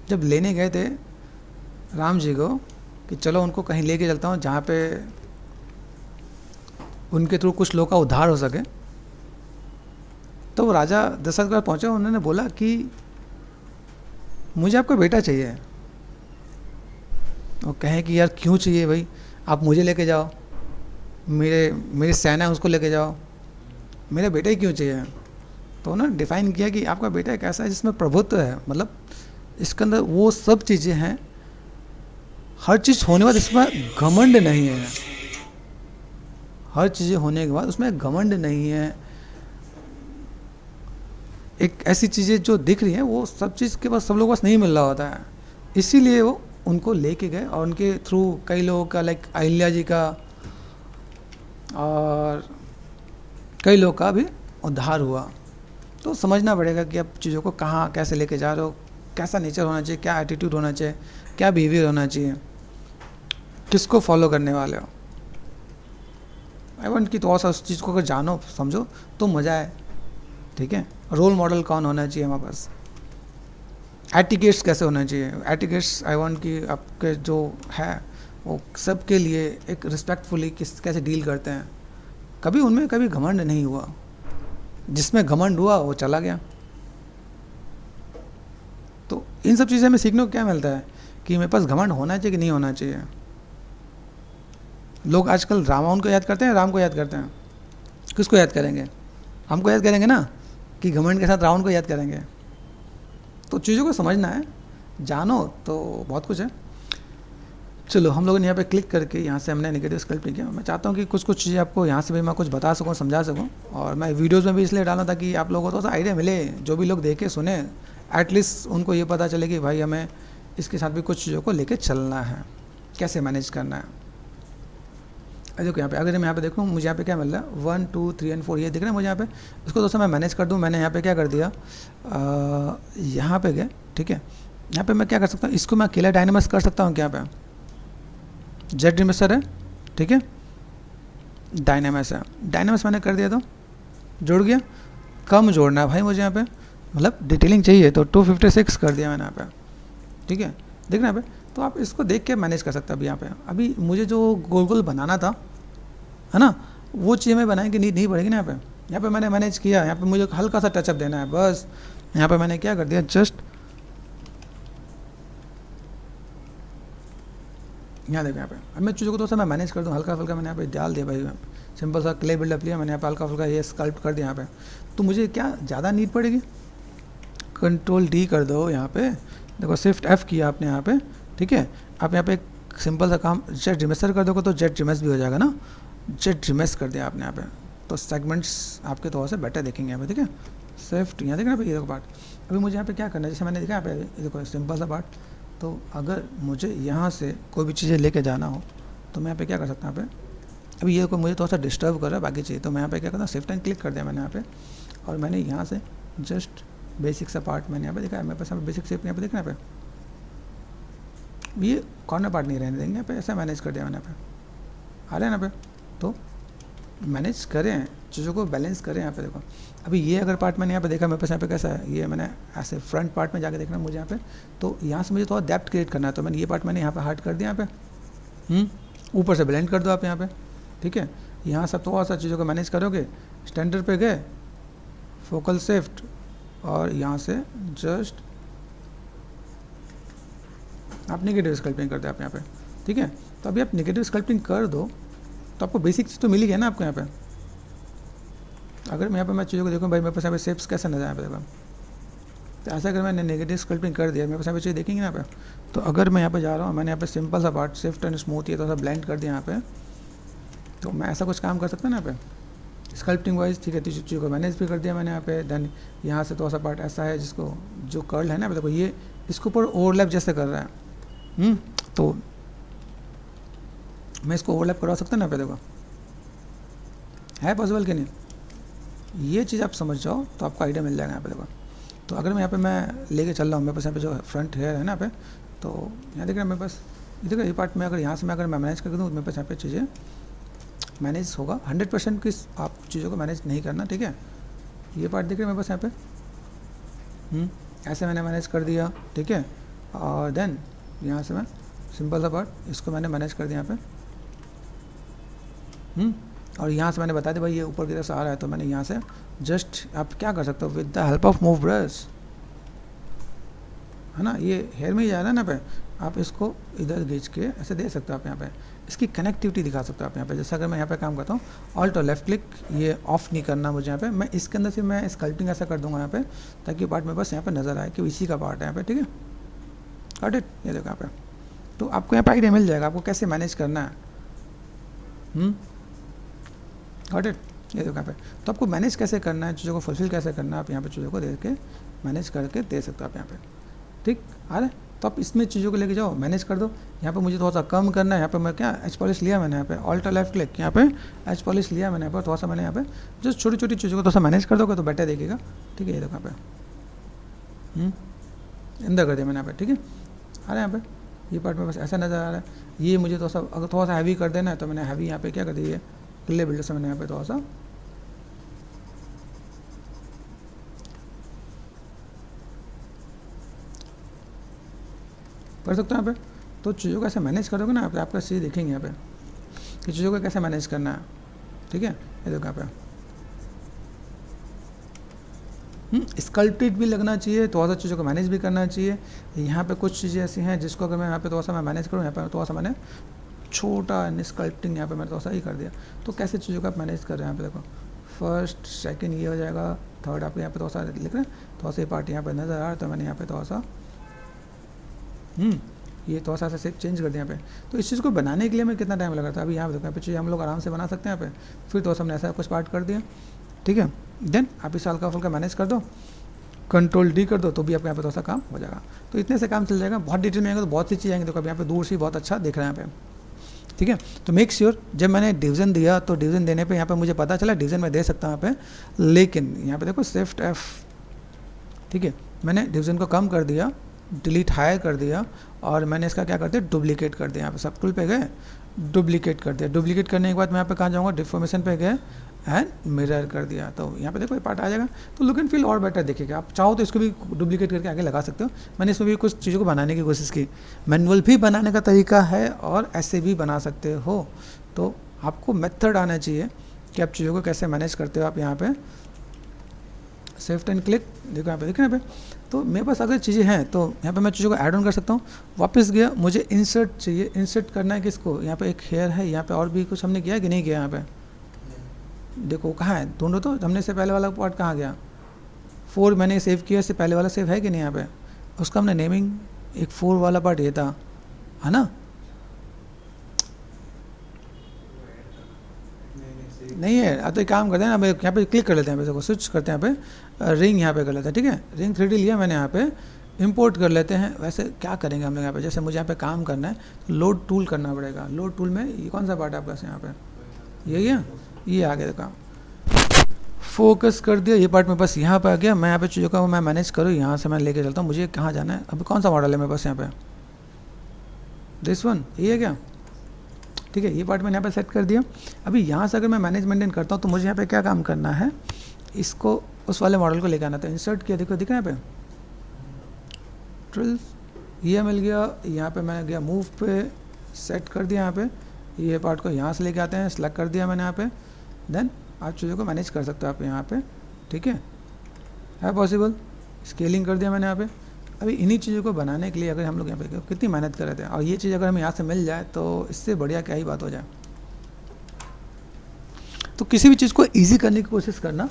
जब लेने गए थे राम जी को कि चलो उनको कहीं लेके चलता हूँ जहाँ पे उनके थ्रू कुछ लोगों का उद्धार हो सके, तो वो राजा दशरथ के पास पहुँचे, उन्होंने बोला कि मुझे आपका बेटा चाहिए। वो कहें कि यार क्यों चाहिए भाई, आप मुझे लेके जाओ, मेरी सेना है उसको लेके जाओ, मेरा बेटा ही क्यों चाहिए। तो उन्होंने डिफ़ाइन किया कि आपका बेटा एक ऐसा है जिसमें प्रभुत्व है, मतलब इसके अंदर वो सब चीज़ें हैं, हर चीज़ होने के बाद इसमें घमंड नहीं है, हर चीज़ें होने के बाद उसमें घमंड नहीं है। एक ऐसी चीज़ें जो दिख रही हैं वो सब चीज़ के पास सब लोगों के पास नहीं मिल रहा होता है, इसीलिए वो उनको लेके गए और उनके थ्रू कई लोगों का लाइक अहिल्या जी का और कई लोग का भी उद्धार हुआ। तो समझना पड़ेगा कि आप चीज़ों को कहाँ कैसे लेके जा रहे हो, कैसा नेचर होना चाहिए, क्या एटीट्यूड होना चाहिए, क्या बिहेवियर होना चाहिए, किसको फॉलो करने वाले हो। आई वांट कि थोड़ा सा उस चीज़ को अगर जानो समझो तो मज़ा है, ठीक है। रोल मॉडल कौन होना चाहिए हमारे पास, एटिकेट्स कैसे होना चाहिए। एटिकेट्स आई वांट कि आपके जो है वो सबके लिए एक रिस्पेक्टफुली कैसे डील करते हैं। कभी उनमें कभी घमंड नहीं हुआ, जिसमें घमंड हुआ वो चला गया। तो इन सब चीज़ें में सीखने को क्या मिलता है कि मेरे पास घमंड होना चाहिए कि नहीं होना चाहिए। लोग आजकल रावण को याद करते हैं, राम को याद करते हैं, किसको याद करेंगे, हमको याद करेंगे ना, कि घमंड के साथ रावण को याद करेंगे। तो चीज़ों को समझना है, जानो तो बहुत कुछ है। चलो हम लोगों ने यहाँ पे क्लिक करके यहाँ से हमने नेगेटिव स्कल्प किया। मैं चाहता हूँ कि कुछ कुछ चीज़ें आपको यहाँ से भी मैं कुछ बता सकूँ, समझा सकूँ, और मैं वीडियोज़ में भी इसलिए डाला ताकि आप लोगों को थोड़ा सा आइडिया मिले, जो भी लोग देखे सुने एटलीस्ट उनको ये पता चले कि भाई हमें इसके साथ भी कुछ चीज़ों को लेके चलना है, कैसे मैनेज करना है। देखो यहाँ पे अगर मैं यहाँ पे देखूँ मुझे यहाँ पे क्या मिल रहा है 1 2 3 एंड 4 ये दिख रहा है मुझे यहाँ पे। इसको दोस्तों मैं मैनेज कर दूँ, मैंने यहाँ पे क्या कर दिया, यहाँ पे गए, ठीक है। यहाँ पे मैं क्या कर सकता हूँ, इसको मैं अकेला डायनेमिक्स कर सकता हूँ, क्या पे जेट रिमिक्सर है, ठीक है, डायनेमिक्स है, डायनेमिक्स मैंने कर दिया तो जुड़ गया। कम जोड़ना है भाई मुझे यहाँ पे, मतलब डिटेलिंग चाहिए तो 256 कर दिया मैंने यहाँ पे, ठीक है, देखना यहाँ पे। तो आप इसको देख के मैनेज कर सकते हैं। अभी यहाँ पे अभी मुझे जो गोल गोल बनाना था, है ना, वो चीज़ में बनाने की नीड नहीं पड़ेगी ना। यहाँ पे मैंने मैनेज किया, यहाँ पे मुझे हल्का सा टचअप देना है बस। यहाँ पे मैंने क्या कर दिया, जस्ट यहाँ देखो यहाँ पे अब मैं चीज़ों को थोड़ा सा मैं मैनेज कर दूँ, हल्का फुल्का मैंने यहाँ पे डाल दिया भाई, सिंपल सा क्ले बिल्डअप लिया मैंने यहाँ पे, हल्का फुल्का ये स्कल्प्ट कर दिया यहाँ पे। तो मुझे क्या ज़्यादा नीड पड़ेगी, कंट्रोल डी कर दो यहाँ पे, देखो शिफ्ट F किया आपने यहाँ पे, ठीक है। आप यहाँ पे एक सिंपल सा काम जेट रिमिक्सर कर दोगे तो जेट रिमिक्स भी हो जाएगा ना, जस्ट रिमेस कर दिया आपने यहाँ पे, तो सेगमेंट्स आपके थोड़ा सा बेटर दिखेंगे यहाँ पे, ठीक है। स्विफ्ट यहाँ देखना ये देखो पार्ट, अभी मुझे यहाँ पे क्या करना है, जैसे मैंने देखा यहाँ पे ये देखो सिंपल सा पार्ट, तो अगर मुझे यहाँ से कोई भी चीज़ें लेके जाना हो तो मैं यहाँ पे क्या कर सकता हूँ यहाँ पे, अभी ये को मुझे थोड़ा सा डिस्टर्ब कर रहा है बाकी चीज़, तो मैं यहाँ पे क्या करता हूँ शिफ्ट एंड क्लिक कर दिया मैंने यहाँ पे, और मैंने यहाँ से जस्ट बेसिक सा पार्ट मैंने यहाँ पे देखा है, मेरे पास यहाँ पे बेसिक शेप यहाँ पे देखना यहाँ पे, ये कॉर्नर पार्ट नहीं रहने देंगे यहाँ पे, ऐसा मैनेज कर दिया मैंने यहाँ पे, आ रहा है यहाँ पे, तो मैनेज करें चीज़ों को, बैलेंस करें यहाँ पे देखो। अभी ये अगर पार्ट मैंने यहाँ पे देखा, मेरे पास यहाँ पे कैसा है, ये मैंने ऐसे फ्रंट पार्ट में जाके देखना मुझे यहाँ पे, तो यहाँ से मुझे थोड़ा डेप्थ क्रिएट करना है, तो मैंने ये पार्ट मैंने यहाँ पे हार्ड कर दिया यहाँ पे, ऊपर से ब्लेंड कर दो आप यहाँ पे, ठीक है। यहाँ सब थोड़ा सा चीज़ों को मैनेज करोगे, स्टैंडर्ड पे गए, फोकल शिफ्ट, और यहाँ से जस्ट आप नेगेटिव स्कल्पटिंग कर दो आप यहाँ पे, ठीक है। तो अभी आप नेगेटिव स्कल्पटिंग कर दो तो आपको बेसिक चीज़ तो मिली है ना आपको यहाँ पे। अगर मैं यहाँ पे मैं चीज़ों को देखूँ भाई मेरे पास यहाँ पे शेप्स कैसे नजर आए देखो, तो ऐसा अगर मैंने नेगेटिव स्कल्पटिंग कर दिया, मेरे पास यहाँ पे चीज़ देखेंगे यहाँ पे, तो अगर मैं यहाँ पे जा रहा हूँ, मैंने यहाँ पे सिंपल सा पार्ट शिफ्ट एंड स्मूथ ये थोड़ा सा ब्लेंड कर दिया यहाँ पे, तो मैं ऐसा कुछ काम कर सकता ना यहाँ पे स्कल्पटिंग वाइज, ठीक है। तो चीज़ों को मैनेज भी कर दिया मैंने यहाँ पे, देन यहाँ से थोड़ा सा पार्ट ऐसा है जिसको जो कर्ल है ना देखो, ये इसके ऊपर ओवरलैप जैसे कर रहा है, तो मैं इसको ओवरलैप करवा सकता ना यहाँ पे देखो, है पॉसिबल कि नहीं, ये चीज़ आप समझ जाओ तो आपको आइडिया मिल जाएगा यहाँ पे देखो। तो अगर मैं यहाँ पे मैं लेके चल रहा हूँ, मेरे पास यहाँ पे जो फ्रंट हेयर है ना यहाँ पे, तो यहाँ देख रहे हैं मेरे पास, ये देखो ये पार्ट में अगर यहाँ से मैं मैनेज कर दूँ, मेरे पास यहाँ पे चीज़ें मैनेज होगा। 100% की आप चीज़ों को मैनेज नहीं करना, ठीक है। ये पार्ट देख रहे हैं मेरे पास यहाँ पे, ऐसे मैंने मैनेज कर दिया, ठीक है। और देन यहाँ से मैं सिंपल सा पार्ट इसको मैंने मैनेज कर दिया यहाँ पे, और यहाँ से मैंने बता दिया भाई ये ऊपर की तरफ से आ रहा है, तो मैंने यहाँ से जस्ट आप क्या कर सकते हो with the help of move brush, है ना, ये हेयर में ही जा रहा है ना पे, आप इसको इधर खींच के ऐसे दे सकते हो आप यहाँ पे, इसकी कनेक्टिविटी दिखा सकते हो आप यहाँ पे। जैसे अगर मैं यहाँ पे काम करता हूँ ऑल्ट और लेफ्ट क्लिक, ये ऑफ नहीं करना मुझे यहाँ पे, मैं इसके अंदर से मैं स्कल्पटिंग ऐसा कर दूंगा यहाँ पे, ताकि पार्ट मेरे पास यहाँ पे नजर आए कि इसी का पार्ट है यहाँ पे, ठीक है। गॉट इट, ये देखो यहाँ पे, तो आपको यहाँ पे आइडिया मिल जाएगा आपको कैसे मैनेज करना है। गॉट इट, ये देखो यहाँ पे, तो आपको मैनेज कैसे करना है, चीज़ों को फुलफिल कैसे करना है, आप यहाँ पे चीज़ों को दे के मैनेज करके दे सकते हो आप यहाँ पे, ठीक। आ रहा है, तो आप इसमें चीज़ों को लेके जाओ, मैनेज कर दो। यहाँ पे मुझे थोड़ा सा कम करना है, यहाँ पे मैं क्या एच पॉलिश लिया मैंने यहाँ पे, ऑल्ट लेफ्ट क्लिक, यहाँ पे एच पॉलिश लिया मैंने यहाँ पर, थोड़ा सा मैंने यहाँ पे जो छोटी छोटी चीज़ों को थोड़ा सा मैनेज कर दोगे तो बेटर देखेगा, ठीक है। ये देखो यहाँ पे अंदर कर दिया मैंने यहाँ पे, ठीक है। आ रहा है यहाँ पे, ये पार्ट में बस ऐसा नज़र आ रहा है। ये मुझे थोड़ा सा अगर थोड़ा सा हैवी कर देना है तो मैंने हैवी यहाँ पे क्या कर दिया, क्ले बिल्डर से मैंने यहाँ पे थोड़ा सा कर सकते हो यहाँ पे। तो चीज़ों को ऐसे मैनेज करोगे ना आप, आपका चीज़ देखेंगे यहाँ पे कि चीज़ों को कैसे मैनेज करना है, ठीक है। ये देखो यहाँ पे स्कल्पटेड भी लगना चाहिए, थोड़ा सा चीज़ों को मैनेज भी करना चाहिए। यहाँ पे कुछ चीज़ें ऐसी हैं जिसको अगर मैं यहाँ पे थोड़ा सा मैं मैनेज करूँ, यहाँ पे थोड़ा सा मैंने छोटा स्कल्पटिंग यहाँ पे मैंने थोड़ा सा ही कर दिया, तो कैसे चीज़ों को आप मैनेज कर रहे हैं यहाँ पे देखो, फर्स्ट सेकंड ये हो जाएगा, थर्ड आपको यहाँ पे थोड़ा सा लिख रहे हैं, थोड़ा सा पार्ट यहाँ पे नज़र आ रहा है, तो मैंने यहाँ पे थोड़ा सा ये थोड़ा सा शेप चेंज कर दिया यहाँ पे। तो इस चीज़ को बनाने के लिए मैं कितना टाइम लगा था, अभी यहाँ पे देखो, यहाँ पे चीज़ हम लोग आराम से बना सकते हैं यहाँ पे। फिर तो हमने ऐसा कुछ पार्ट कर दिया, ठीक है। देन आप इस हल्का फुल्का मैनेज कर दो, कंट्रोल डी कर दो, तो भी आपका यहाँ पे थोड़ा सा काम हो जाएगा। तो इतने से काम चल जाएगा, बहुत डिटेल में आएंगे तो बहुत सी चीज़ आएंगे, तो कभी यहाँ पे दूर से बहुत अच्छा दिख रहा है यहाँ पे, ठीक है। तो मेक श्योर जब मैंने डिवीज़न दिया तो डिवीज़न देने पे यहाँ पे मुझे पता चला डिवीज़न में दे सकता हूँ यहाँ पे, लेकिन यहाँ पे देखो शिफ्ट एफ, ठीक है, मैंने डिवीज़न को कम कर दिया, डिलीट हायर कर दिया, और मैंने इसका क्या कर दिया, डुप्लीकेट कर दिया। यहाँ पे सब टूल पे गए, डुप्लीकेट कर दिया। डुप्लीकेट करने के बाद मैं यहाँ पे कहाँ जाऊँगा, डिफॉर्मेशन पे गए एंड मिरर कर दिया, तो यहाँ पे देखो ये पार्ट आ जाएगा, तो लुक एंड फील और बेटर दिखेगा। आप चाहो तो इसको भी डुप्लीकेट करके आगे लगा सकते हो। मैंने इसमें भी कुछ चीज़ों को बनाने की कोशिश की, मैनुअल भी बनाने का तरीका है और ऐसे भी बना सकते हो। तो आपको मेथड आना चाहिए कि आप चीज़ों को कैसे मैनेज करते हो। आप यहाँ पे शिफ्ट एंड क्लिक देखो, यहाँ पे देखो, यहाँ पे तो मेरे पास अगर चीज़ें हैं तो यहाँ पे मैं चीज़ों को ऐड ऑन कर सकता हूँ। वापस गया, मुझे इंसर्ट चाहिए, इंसर्ट करना है किसको, यहाँ पे एक हेयर है, यहाँ पे और भी कुछ हमने किया है कि नहीं किया, यहाँ पे देखो कहाँ है, ढूंढो तो हमने से पहले वाला पार्ट कहाँ गया, 4 मैंने सेव किया, इससे पहले वाला सेव है कि नहीं यहाँ पे, उसका हमने नेमिंग एक 4 वाला पार्ट ये था, है ना। नहीं है। अब तो एक काम करते हैं ना, यहाँ पे क्लिक कर लेते हैं, देखो स्विच करते हैं, यहाँ पे रिंग यहाँ पे कर लेते हैं, ठीक है। रिंग 3D लिया मैंने, यहाँ पे इंपोर्ट कर लेते हैं। वैसे क्या करेंगे हम लोग यहाँ पे, जैसे मुझे यहाँ पे काम करना है तो लोड टूल करना पड़ेगा। लोड टूल में ये कौन सा पार्ट है आपका यहाँ पे, यही है, ये आ गया काम, फोकस कर दिया। ये पार्ट मेरे पास यहाँ पे आ गया। मैं यहाँ पे चीज़ों का मैं मैनेज करूँ, यहाँ से मैं लेके चलता हूँ। मुझे कहाँ जाना है, अभी कौन सा मॉडल है मेरे पास यहाँ पे, दिस वन, ये है क्या, ठीक है। ये पार्ट मैंने यहाँ पे सेट कर दिया। अभी यहाँ से अगर मैं मैनेज मेंटेन करता हूँ तो मुझे यहाँ पे क्या काम करना है, इसको उस वाले मॉडल को लेकर आना था। इंसर्ट किया, देखो दिख रहा है यहाँ पे ट्रिल्स, ये मिल गया। यहाँ पे मैंने गया मूव पे, सेट कर दिया यहाँ पे। ये पार्ट को यहाँ से लेके आते हैं, सेलेक्ट कर दिया मैंने यहाँ पे। देन आप चीज़ों को मैनेज कर सकते हो आप यहाँ पे, ठीक है पॉसिबल। स्केलिंग कर दिया मैंने यहाँ पे। अभी इन्हीं चीज़ों को बनाने के लिए अगर हम लोग यहाँ पे कितनी मेहनत कर रहे थे, और ये चीज़ अगर हमें यहाँ से मिल जाए तो इससे बढ़िया क्या ही बात हो जाए। तो किसी भी चीज़ को ईजी करने की कोशिश करना,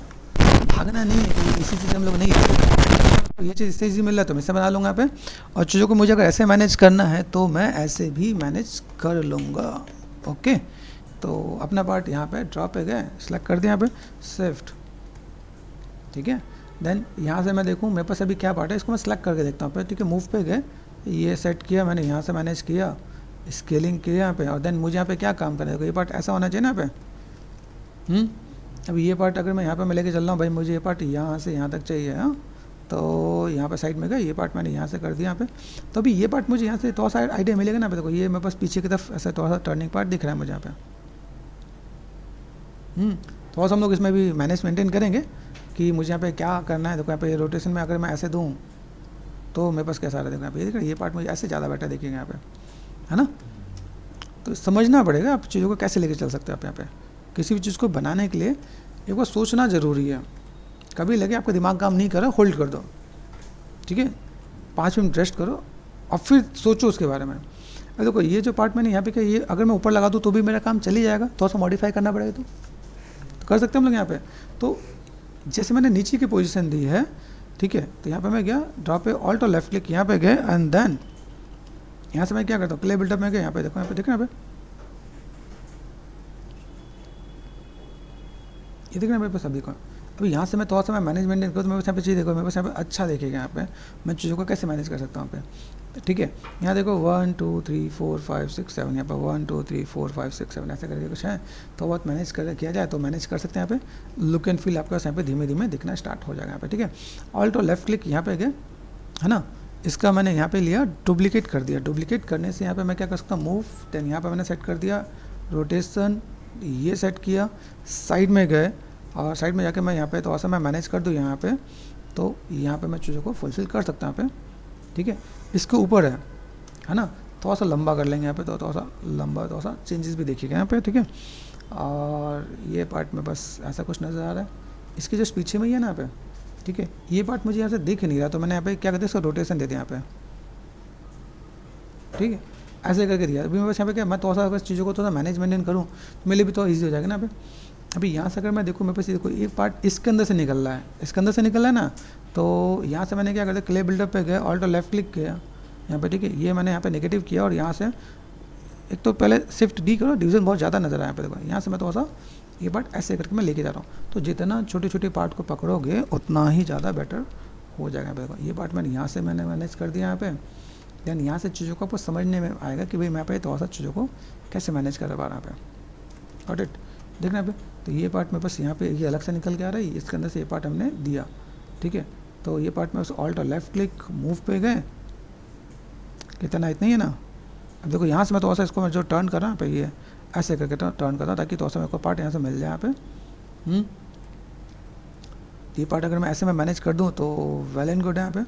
भागना नहीं है कि इसी चीज़ हम लोग नहीं करते। तो ये चीज़ इससे ईजी मिल रहा है तो मैं इससे बना लूँगा यहाँ पे। और चीज़ों को मुझे अगर ऐसे मैनेज करना है तो मैं ऐसे भी मैनेज कर लूँगा। ओके, तो अपना पार्ट यहाँ पे ड्रॉ पे गए, सेलेक्ट कर दिया यहाँ पे, शिफ्ट, ठीक है। देन यहाँ से मैं देखूँ मेरे पास अभी क्या पार्ट है, इसको मैं सेलेक्ट करके देखता हूँ पे, ठीक है। मूव पे गए, ये सेट किया मैंने, यहाँ से मैनेज किया, स्केलिंग किया यहाँ पे। और देन मुझे यहाँ पे क्या काम करना है, ये पार्ट ऐसा होना चाहिए ना यहाँ पे। अभी ये पार्ट अगर मैं यहाँ पे मैं लेके चल रहा हूँ, भाई मुझे ये पार्ट यहाँ से यहाँ तक चाहिए, हाँ। तो यहाँ पे साइड में गए, ये पार्ट मैंने यहाँ से कर दिया यहाँ पे। तो अभी ये पार्ट मुझे यहाँ से थोड़ा सा आइडिया मिलेगा ना पे। देखो ये मेरे पास पीछे की तरफ ऐसा थोड़ा सा टर्निंग पार्ट दिख रहा है मुझे यहाँ पे। थोड़ा सा हम लोग इसमें भी मैनेज मेंटेन करेंगे कि मुझे यहाँ पे क्या करना है। देखो यहाँ पे रोटेशन में अगर मैं ऐसे दूँ तो मेरे पास कैसा रहा, देखो यहाँ पे देख रहे, ये पार्ट मुझे ऐसे ज़्यादा बेटर दिखेगा यहाँ पे, है ना। तो समझना पड़ेगा आप चीज़ों को कैसे लेके चल सकते हो आप यहाँ पे। किसी भी चीज़ को बनाने के लिए एक बार सोचना ज़रूरी है। कभी लगे आपका दिमाग काम नहीं कर रहा, होल्ड कर दो, ठीक है, 5 मिनट रेस्ट करो और फिर सोचो उसके बारे में। अरे देखो ये जो पार्ट मैंने यहाँ पे किया, ये अगर मैं ऊपर लगा दूँ तो भी मेरा काम चली जाएगा, थोड़ा सा मॉडिफाई करना पड़ेगा तो कर सकते हैं हम लोग यहाँ पे। तो जैसे मैंने नीचे की पोजीशन दी है, ठीक है, तो यहाँ पे मैं गया ड्रॉ पे, ऑल्ट और लेफ्ट क्लिक यहाँ पे गए, एंड देन यहाँ से मैं क्या करता हूँ, क्ले बिल्डअप में गया, यहाँ पे देखो, यहाँ पे देखना, यहाँ पे ये देखना मेरे पास अभी को। अभी यहाँ से मैं थोड़ा सा मैं मैनेजमेंट करूँ तो मेरे पास यहाँ पे चीज़ देखो, मेरे पास यहाँ पे अच्छा देखेगा, यहाँ पे मैं चीज़ों को कैसे मैनेज कर सकता हूँ यहाँ पे, ठीक है। यहाँ देखो 1 2 3 4 5 6 7, यहाँ पर 1 2 3 4 5 6 7 ऐसे करके कुछ है। तो बहुत मैनेज कर किया जाए तो मैनेज कर सकते हैं यहाँ पे। लुक एंड फील आपके पास यहाँ पे धीमे धीमे दिखना स्टार्ट हो जाएगा यहाँ पे, ठीक है। ऑल्ट और लेफ्ट क्लिक यहाँ पे गए, है ना, इसका मैंने यहाँ पे लिया, डुप्लीकेट कर दिया। डुप्लीकेट करने से यहाँ पे मैं क्या कर सकता हूँ, मूव, देन यहाँ पे मैंने सेट कर दिया रोटेशन, ये सेट किया, साइड में गए और साइड में जाके मैं यहाँ पे थोड़ा सा मैं मैनेज कर दूँ यहाँ पे, तो यहाँ पे मैं चीज़ों को फुलफिल कर सकता हूँ यहाँ पे, ठीक है। इसके ऊपर है ना, थोड़ा सा लंबा कर लेंगे यहाँ पे, तो थोड़ा सा लंबा, थोड़ा सा चेंजेस भी देखिएगा यहाँ पे, ठीक है। और ये पार्ट में बस ऐसा कुछ नज़र आ रहा है, इसके जस्ट पीछे में ही है ना यहाँ पे, ठीक है। ये पार्ट मुझे यहाँ से दिख नहीं रहा, तो मैंने यहाँ पे क्या कहते हैं, इसका रोटेशन दे दिया यहाँ पे, ठीक है, ऐसे करके दिया। अभी मैं बस यहाँ पे क्या, मैं थोड़ा सा अगर चीज़ों को थोड़ा मैनेज मेंटेन करूँ तो मेरे लिए भी थोड़ा ईजी हो जाएगा ना यहाँ पे। अभी यहाँ से अगर मैं देखूँ, मेरे पास देखो एक पार्ट इसके अंदर से निकल रहा है, इसके अंदर से निकल रहा है ना, तो यहाँ से मैंने क्या करता, क्ले बिल्डअप पे गया, ऑल्ट और लेफ्ट क्लिक किया यहाँ पे, ठीक है। ये मैंने यहाँ पे नेगेटिव किया और यहाँ से एक तो पहले शिफ्ट डी करो, डिवीजन बहुत ज़्यादा नजर आया यहाँ पे, देखो यहाँ से मैं थोड़ा सा ये पार्ट ऐसे करके मैं लेके जा रहा हूँ। तो जितना छोटे छोटे पार्ट को पकड़ोगे उतना ही ज़्यादा बेटर हो जाएगा यहाँ पे। देखो ये पार्ट मैंने यहाँ से मैंने मैनेज कर दिया यहाँ पे, देन यहाँ से चीज़ों को आपको समझने में आएगा कि भाई मैं पे थोड़ा सा चीज़ों को कैसे मैनेज कर पा रहा यहाँ पे, गॉट इट। देखना यहाँ पे, तो ये पार्ट मेरे पास यहाँ पे ये अलग से निकल के आ रहा है, इसके अंदर से ये पार्ट हमने दिया, ठीक है। तो ये पार्ट में ऑल्ट और लेफ्ट क्लिक, मूव पे गए, कितना इतना ही है ना। अब देखो यहाँ से मैं थोड़ा सा इसको मैं जो टर्न कर रहा हूँ पे, ये ऐसे करके टर्न कर रहा हूँ ताकि थोड़ा सा मेरे को पार्ट यहाँ से मिल जाए यहाँ पे। ये पार्ट अगर मैं ऐसे में मैनेज कर दूँ तो वेल एंड गुड है यहाँ पे।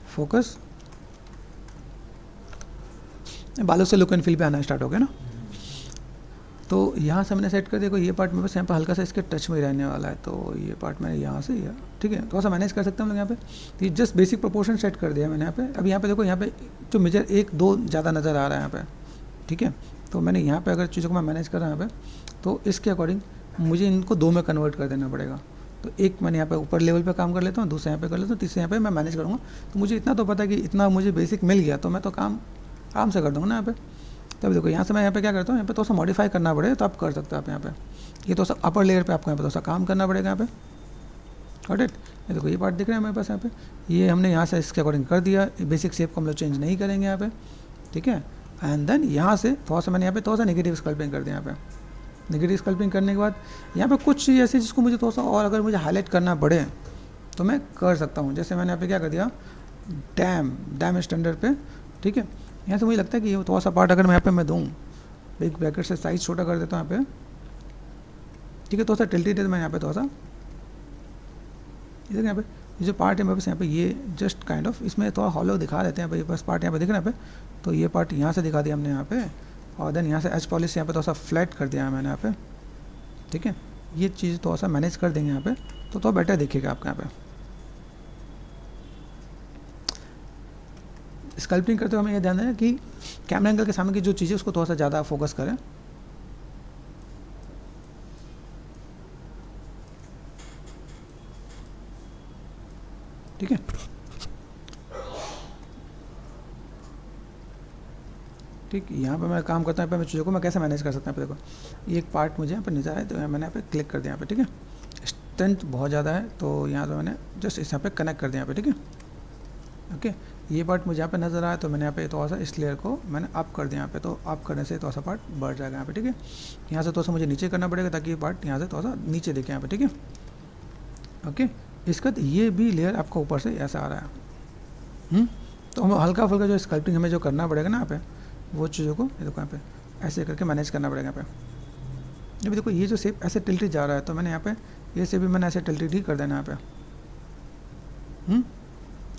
फोकस, बालों से लुक एंड फील पे आना स्टार्ट हो गया ना। तो यहाँ से मैंने सेट कर दिया, ये पार्ट में बस यहाँ पे हल्का सा इसके टच में ही रहने वाला है, तो ये पार्ट मैंने यहाँ से या ठीक है थोड़ा सा मैनेज कर सकते हैं हम लोग यहाँ पे। ये जस्ट बेसिक प्रोपोर्शन सेट कर दिया मैंने यहाँ पे। अब यहाँ पे देखो, यहाँ पे जो मेजर 1 2 ज़्यादा नज़र आ रहा है यहाँ पे, ठीक है। तो मैंने यहाँ पे अगर चीज़ों को मैं मैनेज कर रहा हूँ यहाँ पे, तो इसके अकॉर्डिंग मुझे इनको 2 में कन्वर्ट कर देना पड़ेगा। तो एक मैंने यहाँ पे ऊपर लेवल पे काम कर लेता हूँ, दूसरा यहाँ पे कर लेता हूँ, तीसरे यहाँ पे मैं मैनेज करूँगा। तो मुझे इतना तो पता है कि इतना मुझे बेसिक मिल गया तो मैं तो काम आराम से कर दूँगा ना यहाँ पे। तब देखो यहाँ से मैं यहाँ पे क्या करता हूँ, यहाँ पे थोड़ा सा मॉडिफाई करना पड़ेगा तो आप कर सकते हो आप यहाँ पे, ये थोड़ा सा अपर लेयर पे आपको यहाँ पे थोड़ा सा काम करना पड़ेगा यहाँ पे। Got it. ये देखो ये पार्ट दिख रहा है हमारे पास यहाँ पे, ये हमने यहाँ से इसके अकॉर्डिंग कर दिया, बेसिक शेप को हम लोग चेंज नहीं करेंगे यहाँ पे, ठीक है। एंड देन यहाँ से थोड़ा सा मैंने यहाँ पे थोड़ा सा नेगेटिव स्कल्पिंग कर दिया यहाँ पे। नेगेटिव स्कल्पिंग करने के बाद यहाँ पे कुछ चीज़ ऐसी जिसको मुझे थोड़ा सा और अगर मुझे हाईलाइट करना पड़े तो मैं कर सकता हूँ। जैसे मैंने यहाँ पे क्या कर दिया, डैम स्टैंडर्ड पे, ठीक है। यहाँ से मुझे लगता है कि ये थोड़ा सा पार्ट अगर मैं यहाँ पे मैं दूँ, बिग ब्रैकेट से साइज छोटा कर देता हूँ यहाँ पे, ठीक है। थोड़ा सा टिल्टेड है, मैं यहाँ पे थोड़ा सा इधर यहाँ पे ये जो पार्ट है मेरे पास यहाँ पे, ये जस्ट काइंड ऑफ इसमें थोड़ा हॉलो दिखा देते हैं भाई, बस पार्ट यहाँ पे दिख रहा है यहाँ पे, तो ये पार्ट यहाँ से दिखा दिया हमने यहाँ पे, और देन यहाँ से एच पॉलिश यहाँ पे थोड़ा सा फ्लैट कर दिया है मैंने यहाँ पे, ठीक है। ये चीज़ थोड़ा सा मैनेज कर देंगे यहाँ पे तो थोड़ा बेटर दिखेगा आपका यहाँ पे। स्कल्पटिंग करते हुए हमें ये ध्यान देना कि कैमरा एंगल के सामने की जो चीज़ें उसको थोड़ा सा ज़्यादा फोकस करें, ठीक है। ठीक, यहाँ पे मैं काम करता हूँ, यहाँ पे मैं चीज़ों को मैं कैसे मैनेज कर सकता हूँ। देखो ये एक पार्ट मुझे यहाँ पे नजर आया तो मैंने यहाँ पे क्लिक कर दिया यहाँ पे, ठीक है। स्ट्रेंथ बहुत ज़्यादा है तो यहाँ पे मैंने जस्ट इस यहाँ पे कनेक्ट कर दिया यहाँ पे, ठीक है। ओके, ये पार्ट मुझे यहाँ पे नजर आया तो मैंने यहाँ पे थोड़ा सा इस लेयर को मैंने अप कर दिया यहाँ पे, तो अप करने से थोड़ा सा पार्ट बढ़ जाएगा यहाँ पे, ठीक है। यहाँ से थोड़ा सा मुझे नीचे करना पड़ेगा ताकि ये पार्ट यहाँ से थोड़ा सा नीचे दिखे यहाँ पे, ठीक है। ओके, इसका ये भी लेयर आपका ऊपर से ऐसा आ रहा है। तो हम हल्का फुल्का जो स्कल्पटिंग हमें जो करना पड़ेगा ना यहाँ पे, वो चीज़ों को ये देखो यहाँ पे ऐसे करके मैनेज करना पड़ेगा यहाँ पे। जब देखो ये जो शेप ऐसे टिल्टेड जा रहा है तो मैंने यहाँ पे ये शेप भी मैंने ऐसे टिल्टेड ही कर देना यहाँ पे।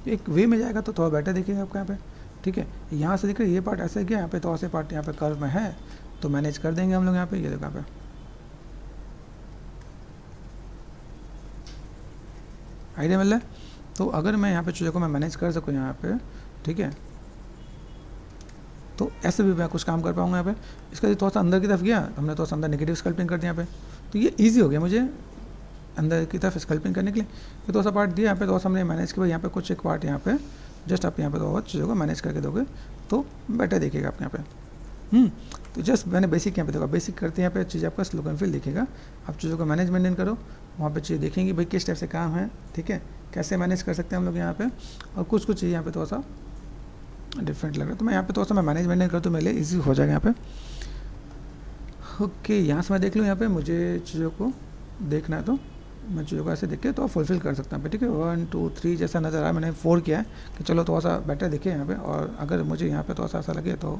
एक वे में जाएगा तो थोड़ा बेटर दिखेगा आपका यहाँ पे, ठीक है। यहाँ से दिख रहा है ये पार्ट ऐसे गया यहाँ पे, थोड़ा सा पार्ट यहाँ पे कर्व में है तो मैनेज कर देंगे हम लोग यहाँ पे। ये देखो यहाँ पे आइडिया मिल रहा है। तो अगर मैं यहाँ पे चीज़ों को मैं मैनेज कर सकूँ यहाँ पे, ठीक है, तो ऐसे भी मैं कुछ काम कर पाऊँगा यहाँ पे। इसका थोड़ा सा अंदर की तरफ गया, हमने थोड़ा सा अंदर नेगेटिव स्कल्पिंग कर दिया यहाँ पे, तो ये ईजी हो गया मुझे अंदर की तरफ स्कल्पिंग करने के लिए। ये थोड़ा सा पार्ट दिया यहाँ पे, थोड़ा सा हमने मैनेज किया यहाँ पे, कुछ एक पार्ट यहाँ पे जस्ट आप यहाँ पे थोड़ा चीज़ों को मैनेज करके दोगे तो बेटर दिखेगा आप यहाँ पे। तो जस्ट मैंने बेसिक यहाँ पे देखा, बेसिक करते हैं यहाँ पे चीज़ आपका लुक एंड फील दिखेगा। आप चीज़ों को मैनेज मेंटेन करो, वहाँ पे चीज़ें देखेंगे भाई किस टाइप से काम है, ठीक है, कैसे मैनेज कर सकते हैं हम लोग यहाँ पे। और कुछ चीज़ यहाँ पे थोड़ा सा डिफरेंट लग रहा है तो मैं यहाँ पे थोड़ा सा मैं मैनेज मेंटेन करूँ तो मेरे लिए ईजी हो जाएगा यहाँ पे। ओके, यहाँ से मैं देख लूँ यहाँ पे मुझे चीज़ों को देखना है तो मैं चीज़ों को ऐसे देख के तो फुलफिल कर सकता हूँ, ठीक है। 1 2 3 जैसा नज़र आया, मैंने 4 किया है कि चलो थोड़ा सा बेटर दिखे यहाँ पे। और अगर मुझे यहाँ पे थोड़ा सा ऐसा लगे तो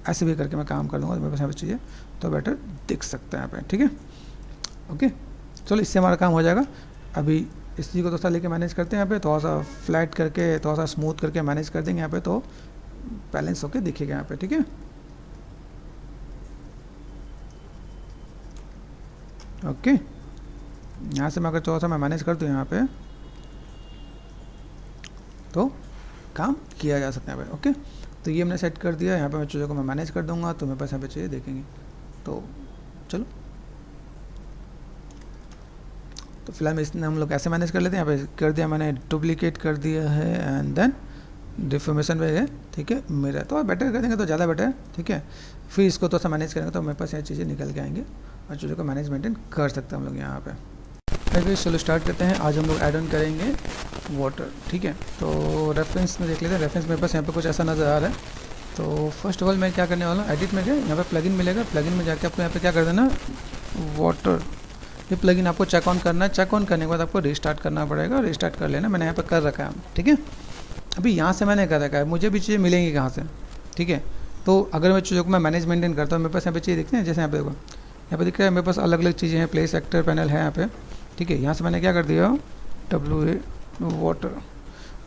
ऐसे भी करके मैं काम कर दूँगा तो मेरे पास यहाँ पे चीज़ें तो बेटर दिख सकता है यहाँ पे, ठीक है। ओके, चलो इससे हमारा काम हो जाएगा। अभी इस चीज़ को थोड़ा सा लेके मैनेज करते हैं यहाँ पे, थोड़ा सा फ्लैट करके थोड़ा सा स्मूथ करके मैनेज कर देंगे यहाँ पे तो बैलेंस होके दिखेगा यहाँ पे, ठीक है। ओके, यहाँ से मैं अगर थोड़ा सा मैं मैनेज कर दूँ यहाँ पे तो काम किया जा सकता है भाई। ओके, तो ये हमने सेट कर दिया, यहाँ पे मैं चीज़ों को मैं मैनेज कर दूँगा तो मेरे पास यहाँ पे चीज़ें देखेंगे। तो चलो, तो फिलहाल में इसने हम लोग ऐसे मैनेज कर लेते हैं। यहाँ पे कर दिया मैंने, डुप्लीकेट कर दिया है एंड देन डिफॉर्मेशन पे है, ठीक है। मेरा तो बेटर कर देंगे तो ज़्यादा बेटर है, ठीक है। फिर इसको थोड़ा सा मैनेज करेंगे तो मेरे पास ये चीज़ें निकल के आएंगे और चीज़ों को मैनेज मेंटेन कर सकते हैं हम लोग यहाँ पे। फिर चलो स्टार्ट करते हैं। आज हम लोग ऐड ऑन करेंगे वाटर, ठीक है। तो रेफरेंस में देख लेते हैं। रेफरेंस मेरे पास यहाँ पे कुछ ऐसा नज़र आ रहा है। तो फर्स्ट ऑफ ऑल मैं क्या करने वाला हूँ, एडिट में गया, यहाँ पे प्लगइन मिलेगा, प्लगइन में जाके आपको यहाँ पे क्या कर देना, वाटर, ये प्लगइन आपको चेक ऑन करना है। चेक ऑन करने के बाद आपको रिस्टार्ट करना पड़ेगा, रिस्टार्ट कर लेना। मैंने यहाँ पे कर रखा है, ठीक है। अभी यहाँ से मैंने कर रखा है, मुझे भी चीज़ें मिलेंगी कहाँ से, ठीक है। तो अगर मैं चीज़ों को मैं मैनेज मेंटेन करता हूँ, मेरे पास यहाँ पे चीज़ें दिखते हैं, जैसे यहाँ पे देखो, यहाँ पे दिख रहा है मेरे पास अलग अलग चीज़ें हैं, प्लेस एक्टर पैनल है यहाँ पे, ठीक है। यहाँ से मैंने क्या कर दिया, WA वाटर,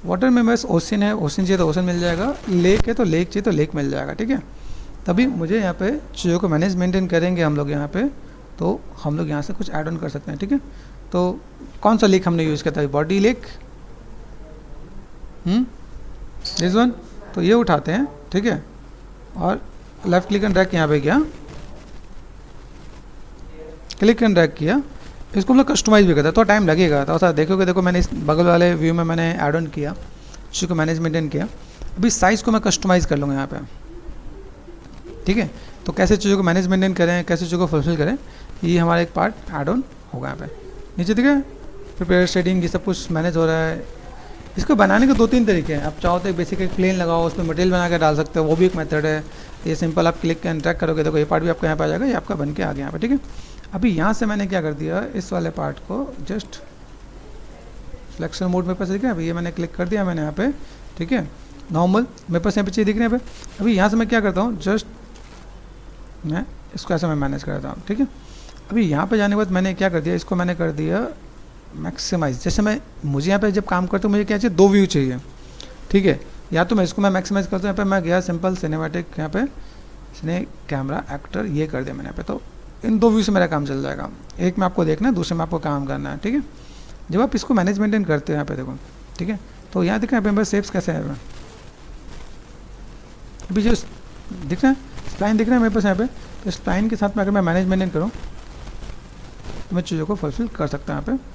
वाटर में बस ओशन है, ओशन चाहिए तो ओशन मिल जाएगा, लेक है तो लेक चाहिए तो लेक मिल जाएगा, ठीक है। तभी मुझे यहाँ पे चीज़ों को मैनेज मेंटेन करेंगे हम लोग यहाँ पे, तो हम लोग यहाँ से कुछ ऐड ऑन कर सकते हैं, ठीक है। तो कौन सा लेक हमने यूज़ किया था, बॉडी लेक, दिस वन, तो ये उठाते हैं, ठीक है। और लेफ्ट क्लिक एंड ड्रैग यहाँ पे किया, क्लिक एंड ड्रैग किया, इसको हम लोग कस्टमाइज भी करते हैं तो टाइम लगेगा। तो ऐसा देखोगे, देखो मैंने इस बगल वाले व्यू में मैंने ऐड ऑन किया, उसी को मैनेज मेंटेन किया। अभी साइज़ को मैं कस्टमाइज़ कर लूँगा यहाँ पे, ठीक है। तो कैसे चीज़ों को मैनेज मेंटेन करें, कैसे चीज़ों को फुलफिल करें, ये हमारा एक पार्ट ऐड ऑन होगा यहाँ पे। नीचे देखिए प्रिपेयर शेडिंग, ये सब कुछ मैनेज हो रहा है। इसको बनाने के 2-3 तरीके हैं। आप चाहो तो बेसिक एक प्लेन लगाओ, उसमें मटेरियल बना के डाल सकते हो, वो भी एक मेथड है। ये सिंपल आप क्लिक एंड ड्रैग करोगे, देखो ये पार्ट भी आपका यहाँ पे आ जाएगा, ये आपका बन के आ गया यहाँ पे, ठीक है। अभी यहाँ से मैंने क्या कर दिया, इस वाले पार्ट को जस्ट सिलेक्शन मोड में पास दिख रहा है, अभी ये मैंने क्लिक कर दिया मैंने यहाँ पे, ठीक है। नॉर्मल मेरे पास यहाँ पे चीज़ दिख रही है यहाँ पे। अभी यहाँ से मैं क्या करता हूँ, जस्ट मैं इसको ऐसे मैं मैनेज करता हूँ, ठीक है। अभी यहाँ पे जाने के बाद मैंने क्या कर दिया, इसको मैंने कर दिया मैक्सिमाइज। जैसे मैं मुझे यहाँ पे जब काम करता हूँ मुझे क्या चाहिए, 2 व्यू चाहिए, ठीक है। या तो मैं इसको मैं मैक्सिमाइज करता हूँ, यहाँ पे मैं गया सिंपल सिनेमैटिक, यहाँ पे इसने कैमरा एक्टर ये कर दिया मैंने यहाँ पे। तो इन 2 व्यू से मेरा काम चल जाएगा, एक में आपको देखना है, दूसरे में आपको काम करना है, ठीक है। जब आप इसको मैनेज मेंटेन करते हो यहाँ पे देखो, ठीक है। तो यहाँ देखो यहाँ पे मेरे शेप्स कैसे है, अभी जो दिख रहा है स्प्लाइन दिख रहा है मेरे पास यहाँ पे। तो स्प्लाइन के साथ में अगर मैं मैनेज मेंटेन करूँ तो मैं चीज़ों को फुलफिल कर सकता हूँ यहाँ पे।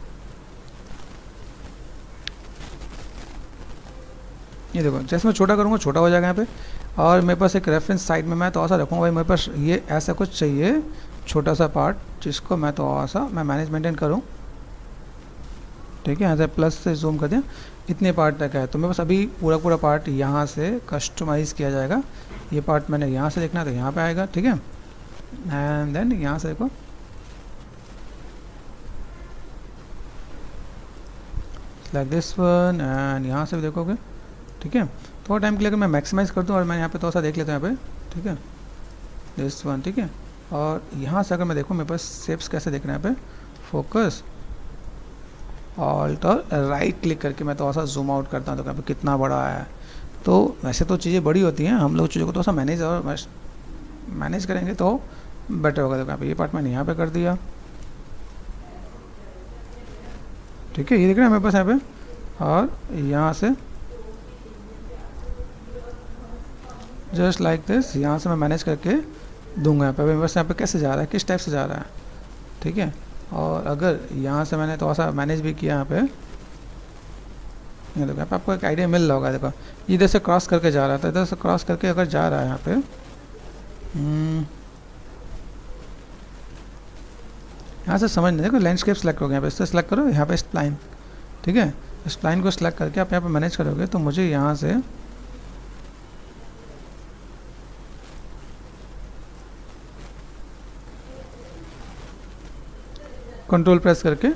ये देखो जैसे मैं छोटा करूँगा छोटा हो जाएगा यहाँ पे। और मेरे पास एक रेफरेंस साइड में मैं थोड़ा सा रखूँगा भाई, मेरे पास ये ऐसा कुछ चाहिए छोटा सा पार्ट जिसको मैं थोड़ा सा मैं मैनेज मेंटेन करूँ, ठीक है। यहाँ से प्लस से जूम कर दिया, इतने पार्ट तक है। तो मेरे पास अभी पूरा पार्ट यहाँ से कस्टमाइज़ किया जाएगा। ये पार्ट मैंने यहाँ से देखना है तो यहाँ पे आएगा, ठीक है। एंड देन यहाँ से देखो लाइक दिस वन, एंड यहाँ से भी देखोगे, ठीक है। थोड़ा टाइम के लिए अगर मैं मैक्सिमाइज़ कर दूँ और मैं यहाँ पे थोड़ा सा देख लेता हूँ यहाँ पे, ठीक है, दिस वन, ठीक है। और यहाँ से अगर मैं देखूँ मेरे पास शेप्स कैसे दिख रहे हैं यहाँ पे, फोकस ऑल्ट और राइट क्लिक करके मैं थोड़ा सा जूम आउट करता हूँ तो यहाँ पे कितना बड़ा है। तो वैसे तो चीज़ें बड़ी होती हैं, हम लोग चीज़ों को थोड़ा सा मैनेज करेंगे तो बेटर होगा। देखो यहाँ पे ये पार्ट मैंने यहाँ पे कर दिया, ठीक है, ये दिख रहा है मेरे पास यहाँ पे। और यहाँ से जस्ट लाइक दिस यहाँ से मैं मैनेज करके दूंगा यहाँ पे। मेरे पास यहाँ पे कैसे जा रहा है, किस टाइप से जा रहा है, ठीक है। और अगर यहाँ से मैंने थोड़ा सा मैनेज भी किया यहाँ पे, देखो यहाँ पे आपको एक आइडिया मिल रहा होगा। देखो इधर से क्रॉस करके जा रहा था, इधर से क्रॉस करके अगर जा रहा है यहाँ पे, यहाँ से समझ नहीं, देखो लैंडस्केप सेलेक्ट हो गया, यहाँ पे इससे सेलेक्ट करो, यहाँ पे स्प्लाइन, ठीक है। स्प्लाइन को सेलेक्ट करके आप यहाँ पे मैनेज करोगे तो मुझे यहाँ से कंट्रोल प्रेस करके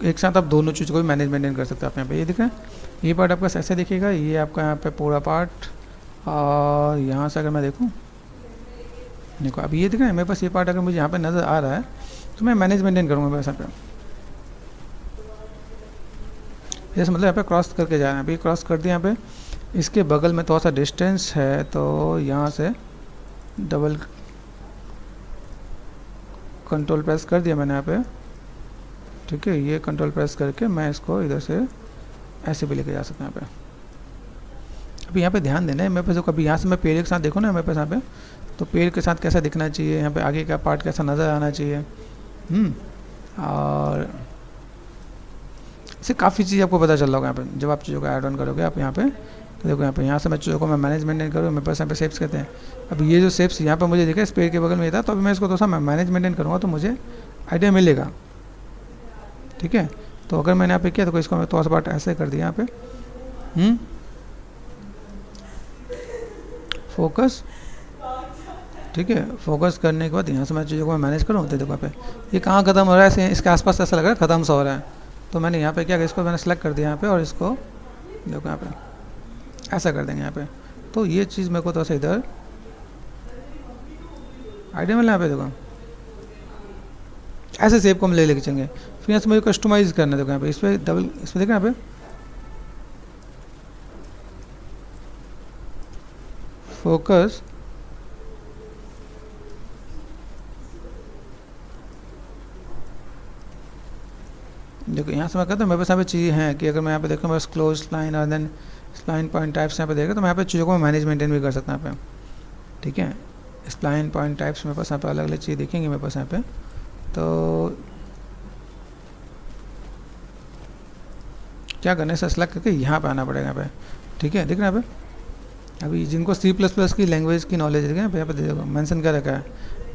एक साथ आप दोनों चीज़ को भी मैनेज मेंटेन कर सकते हो। आप यहाँ पे ये दिख रहा है, ये पार्ट आपका ऐसे दिखेगा, ये आपका यहाँ पे पूरा पार्ट। और यहाँ से अगर मैं देखूँ, देखो अब ये दिख रहा है मेरे पास, ये पार्ट अगर मुझे यहाँ पे नज़र आ रहा है तो मैं मैनेज मेंटेन करूँगा वैसा पे। जैसे मतलब यहाँ पे क्रॉस करके जा रहे हैं, अभी क्रॉस कर दिया यहाँ पे। इसके बगल में थोड़ा सा डिस्टेंस है तो यहाँ से डबल कंट्रोल प्रेस कर दिया मैंने यहाँ पे, ठीक है। ये कंट्रोल प्रेस करके मैं इसको इधर से ऐसे भी लेके जा सकता हूँ यहाँ पे। अभी यहाँ पे ध्यान देना है मेरे पास, जो कभी यहाँ से मैं पेड़ के साथ देखूँ ना मेरे पास यहाँ पे, तो पेड़ के साथ कैसा दिखना चाहिए, यहाँ पे आगे का पार्ट कैसा नज़र आना चाहिए। और इससे काफ़ी चीज़ आपको पता चल रहा होगा यहाँ पे जब आप चीज़ों को ऐड ऑन करोगे आप यहाँ पे। तो देखो यहाँ से मैं चीज़ों को मैं मैनेजमेंट करूँ, मेरे पास यहाँ पे शेप्स कहते हैं। अब ये जो शेप्स यहाँ पे मुझे दिखा इस पेड़ के बगल में था, तो अभी मैं इसको थोड़ा सा मैनेजमेंट करूँगा तो मुझे आइडिया मिलेगा, ठीक है। तो अगर मैंने यहाँ पे किया तो इसको मैं थोड़ा सा पार्ट ऐसे कर दिया यहाँ पे, फोकस, ठीक है। फोकस करने के बाद यहाँ से मैं चीज़ों को मैं मैनेज करूँ तो देखो यहाँ पे ये कहाँ ख़त्म हो रहा है, इसके आसपास ऐसा लग रहा है ख़त्म सा हो रहा है। तो मैंने यहाँ पे क्या किया, इसको मैंने सेलेक्ट कर दिया यहाँ पे और इसको देखो यहाँ पे ऐसा कर देंगे यहाँ पे। तो ये चीज़ मेरे को थोड़ा सा इधर आइडिया मिला, यहाँ पे देखो ऐसे शेप को हम लेके चलेंगे। फिर यहाँ से मुझे कस्टमाइज़ करना है, देखो यहाँ पे इस पर डबल, इस पर देखो यहाँ पे फोकस, देखो यहाँ से मैं कहता हूँ मेरे पास यहाँ पे चीज़ें हैं कि अगर मैं यहाँ पे देखूँ मेरे पास क्लोज लाइन और देन स्प्लाइन पॉइंट टाइप्स यहाँ पे देखा तो मैं यहाँ पे चीज़ों को मैनेज मेंटेन भी कर सकता हूँ यहाँ पे, ठीक है। स्प्लाइन पॉइंट टाइप्स मेरे पास यहाँ पे अलग अलग चीज़ दिखेंगी मेरे पास यहाँ पे। तो क्या करना है, इसे सेलेक्ट करके यहाँ पे आना पड़ेगा यहाँ पे, ठीक है। दिख रहा है यहाँ अभी जिनको C++ की लैंग्वेज की नॉलेज है, यहाँ पे देखो मेंशन क्या रखा है,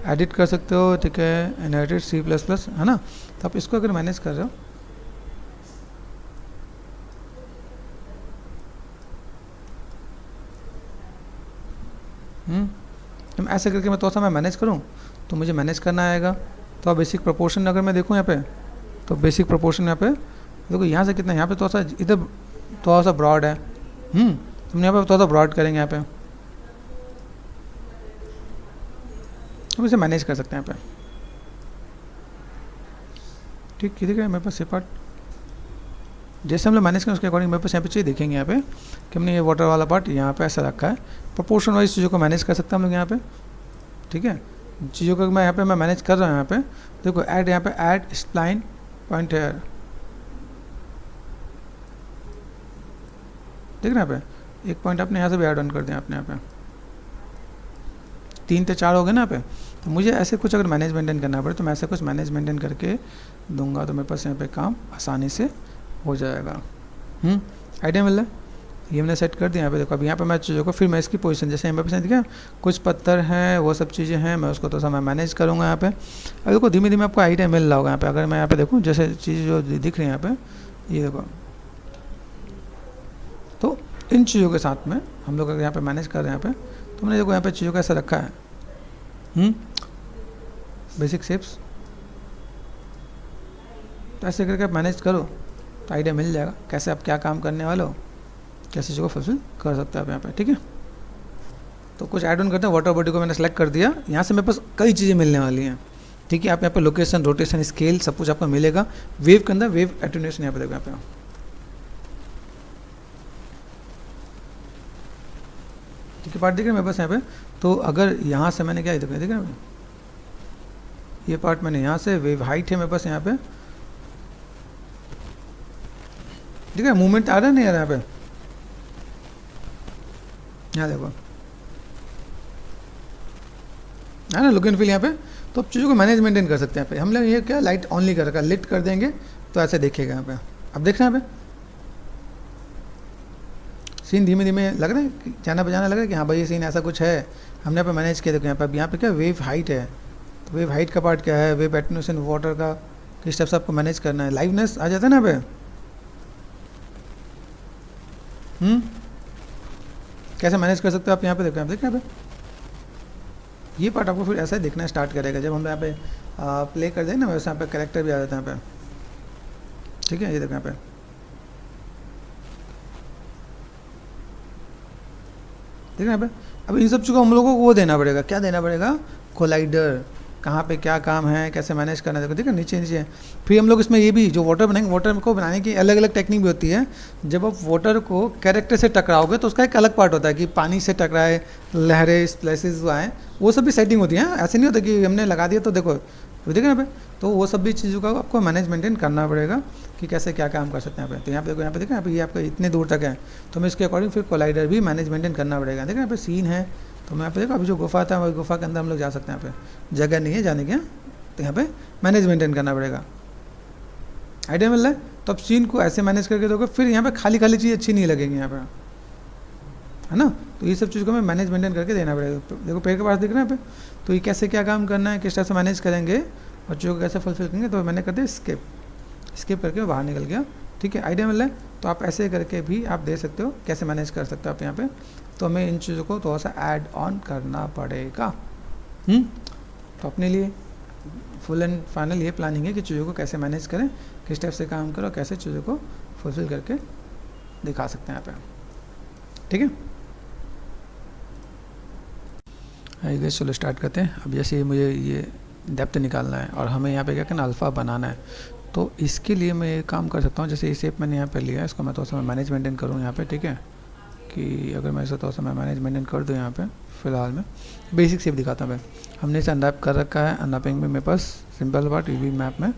एडिट कर सकते हो, ठीक है, इनहेरिटेड C++, है ना। तो आप इसको अगर मैनेज कर रहे हो, तो ऐसे करके मैं थोड़ा सा मैं मैनेज करूँ तो मुझे मैनेज करना आएगा। तो बेसिक प्रोपोर्शन अगर मैं देखूँ यहाँ पे, तो बेसिक प्रोपोर्शन यहाँ पे देखो, यहाँ से कितना, यहाँ पे थोड़ा सा इधर थोड़ा सा ब्रॉड है, तो हम यहाँ पे थोड़ा सा ब्रॉड करेंगे यहाँ पे, हम इसे मैनेज कर सकते हैं यहाँ पे, ठीक, किधर है मेरे पास ये पार्ट, जैसे हम लोग मैनेज करें उसके अकॉर्डिंग मेरे पास यहाँ पे चीज़ देखेंगे यहाँ पे कि हमने ये वाटर वाला पार्ट यहाँ पे ऐसा रखा है। प्रोपोर्शन वाइज चीज़ों को मैनेज कर सकते हैं हम लोग यहाँ पे, ठीक है। चीज़ों को मैं यहाँ पे मैं मैनेज कर रहा हूँ यहाँ पे, देखो ऐड, यहाँ पे ऐड स्प्लाइन पॉइंट हेयर, देख रहे हैं यहाँ पे एक पॉइंट आपने यहाँ से भी ऐड ऑन कर दिया आपने, यहाँ पे 3 से 4 हो गए ना यहाँ पे। तो मुझे ऐसे कुछ अगर मैनेज मेंटेन करना पड़े तो मैं ऐसे कुछ मैनेज मेंटेन करके दूंगा तो मेरे पास यहाँ पे काम आसानी से हो जाएगा। आइडिया मिल रहा है, ये मैंने सेट कर दिया यहाँ पे। देखो अब यहाँ पे मैं चीज़ों को, फिर मैं इसकी पोजीशन, जैसे यहाँ पे देखा कुछ पत्थर हैं, वो सब चीज़ें हैं, मैं उसको तो सा मैं मैनेज करूँगा यहाँ पे। अब देखो धीमे धीमे आपको आइडिया मिल रहा होगा यहाँ पे, अगर मैं यहाँ पे देखूँ जैसे चीज़ जो दिख रही है यहाँ पे, ये देखो, तो इन चीज़ों के साथ में हम लोग अगर यहाँ पे मैनेज कर रहे हैं यहाँ पे, तो मैंने देखो यहाँ पे चीज़ों को ऐसा रखा है, बेसिक शेप्स, तो ऐसे करके आप मैनेज करो तो आइडिया मिल जाएगा कैसे आप क्या काम करने वाले हो, कैसे चीज़ों को फुलफिल कर सकते हैं आप यहाँ पे, ठीक है। तो कुछ ऐड ऑन करते हैं, वाटर बॉडी को मैंने सेलेक्ट कर दिया, यहाँ से मेरे पास कई चीज़ें मिलने वाली हैं, ठीक है। आप यहाँ पे लोकेशन, रोटेशन, स्केल सब कुछ आपको मिलेगा। वेव के अंदर वेव एटेन्यूएशन यहाँ पे देखो, यहाँ पे ठीक है, पार्ट दिख रहा है मेरे पास यहाँ पे। तो अगर यहाँ से मैंने क्या दिख रहा है, ये पार्ट मैंने यहाँ से, वेव हाइट है मेरे पास यहाँ पे, ठीक है, मूवमेंट आ रहा है नहीं आ रहा है यहाँ पे, यहाँ देखो है ना, लुक एंड फील यहाँ पे। तो अब चीज़ों को मैनेज मेंटेन कर सकते हैं यहाँ पे। हम लोग ये क्या लाइट ऑनली कर रखा है, लिट कर देंगे तो ऐसे देखेगा यहाँ पे। अब देख रहे हैं यहाँ पे सीन धीमे धीमे लग रहा है, जाना बजाना लग रहा है कि हाँ भाई ये सीन ऐसा कुछ है, हमने यहाँ पे मैनेज किया। देखो यहाँ पे, अब यहाँ पे क्या वेव हाइट है, तो वेव हाइट का पार्ट क्या है, वेव एटेन्यूएशन, वाटर का किस टाइप से आपको मैनेज करना है, लाइवनेस आ जाता है ना यहाँ पे। कैसे मैनेज कर सकते हो आप यहाँ पे, देखो यहाँ पे ये पार्ट आपको फिर ऐसा ही दिखना स्टार्ट करेगा जब हम यहाँ पे प्ले कर देंगे ना, वैसे यहाँ पे कैरेक्टर भी आ जाता है यहाँ पे, ठीक है। ये देखो यहाँ पे ठीक है यहाँ पे। अब इन सब चीज़ों को हम लोगों को वो देना पड़ेगा, क्या देना पड़ेगा, कोलाइडर, कहाँ पे क्या काम है, कैसे मैनेज करना है, देखो ठीक है, नीचे नीचे। फिर हम लोग इसमें ये भी जो वाटर बनाएंगे, वाटर को बनाने की अलग अलग टेक्निक भी होती है। जब आप वाटर को कैरेक्टर से टकराओगे तो उसका एक अलग पार्ट होता है कि पानी से टकराए, लहरें, स्प्लैशेस आए, वो सब भी सेटिंग होती है। ऐसे नहीं होता कि हमने लगा दिया तो देखो देखो यहाँ पे, तो वो सब भी चीज़ों का आपको मैनेज मेंटेन करना पड़ेगा कि कैसे क्या काम कर सकते हैं यहाँ पे। तो यहाँ पे देखो, यहाँ पे देखो, यहाँ पे ये आपका इतने दूर तक है, तो मैं इसके अकॉर्डिंग फिर कोलाइडर भी मैनेज मेंटेन करना पड़ेगा। देखो यहाँ पे सीन है, तो मैं यहाँ पे देखो अभी जो गुफा था, वही गुफा के अंदर हम लोग जा सकते हैं। यहाँ पे जगह नहीं है जाने की, तो यहाँ पे मैनेज मेंटेन करना पड़ेगा। आइडिया मिल रहा है। तो अब सीन को ऐसे मैनेज करके दोगे, फिर यहाँ पे खाली खाली चीज़ अच्छी नहीं लगेगी यहाँ पे, है ना। तो ये सब चीज़ को मैं मैनेज मेंटेन करके देना पड़ेगा। देखो पेड़ के पास दिख रहा है यहाँ पे, तो ये कैसे क्या काम करना है, किस तरह से मैनेज करेंगे और चीज़ों को कैसे फुलफिल करेंगे, तो मैंने कर दिया स्किप करके बाहर निकल गया, ठीक है। आइडिया मिल रहा है। तो आप ऐसे करके भी आप दे सकते हो, कैसे मैनेज कर सकते हो आप यहाँ पे। तो हमें इन चीज़ों को थोड़ा सा ऐड ऑन करना पड़ेगा। तो अपने लिए फुल एंड फाइनल ये प्लानिंग है कि चीज़ों को कैसे मैनेज करें, किस टाइप से काम करो, कैसे चीज़ों को फुलफिल करके दिखा सकते हैं यहाँ पे, ठीक है। आइए चलो स्टार्ट करते हैं। अब जैसे मुझे ये डेप्थ निकालना है और हमें यहाँ पे क्या करना, अल्फ़ा बनाना है, तो इसके लिए मैं ये काम कर सकता हूँ। जैसे ये शेप मैंने यहाँ पे लिया है, इसको मैं थोड़ा सा मैनेज मेंटेन करूँ यहाँ पे, ठीक है। कि अगर मैं इसे थोड़ा सा मैं मैनेज मेंटेन कर दूँ यहाँ पे, फ़िलहाल में बेसिक शेप दिखाता हूँ मैं। हमने इसे अनरैप कर रखा है, अनरैपिंग में मेरे पास सिंपल पार्ट यूवी मैप में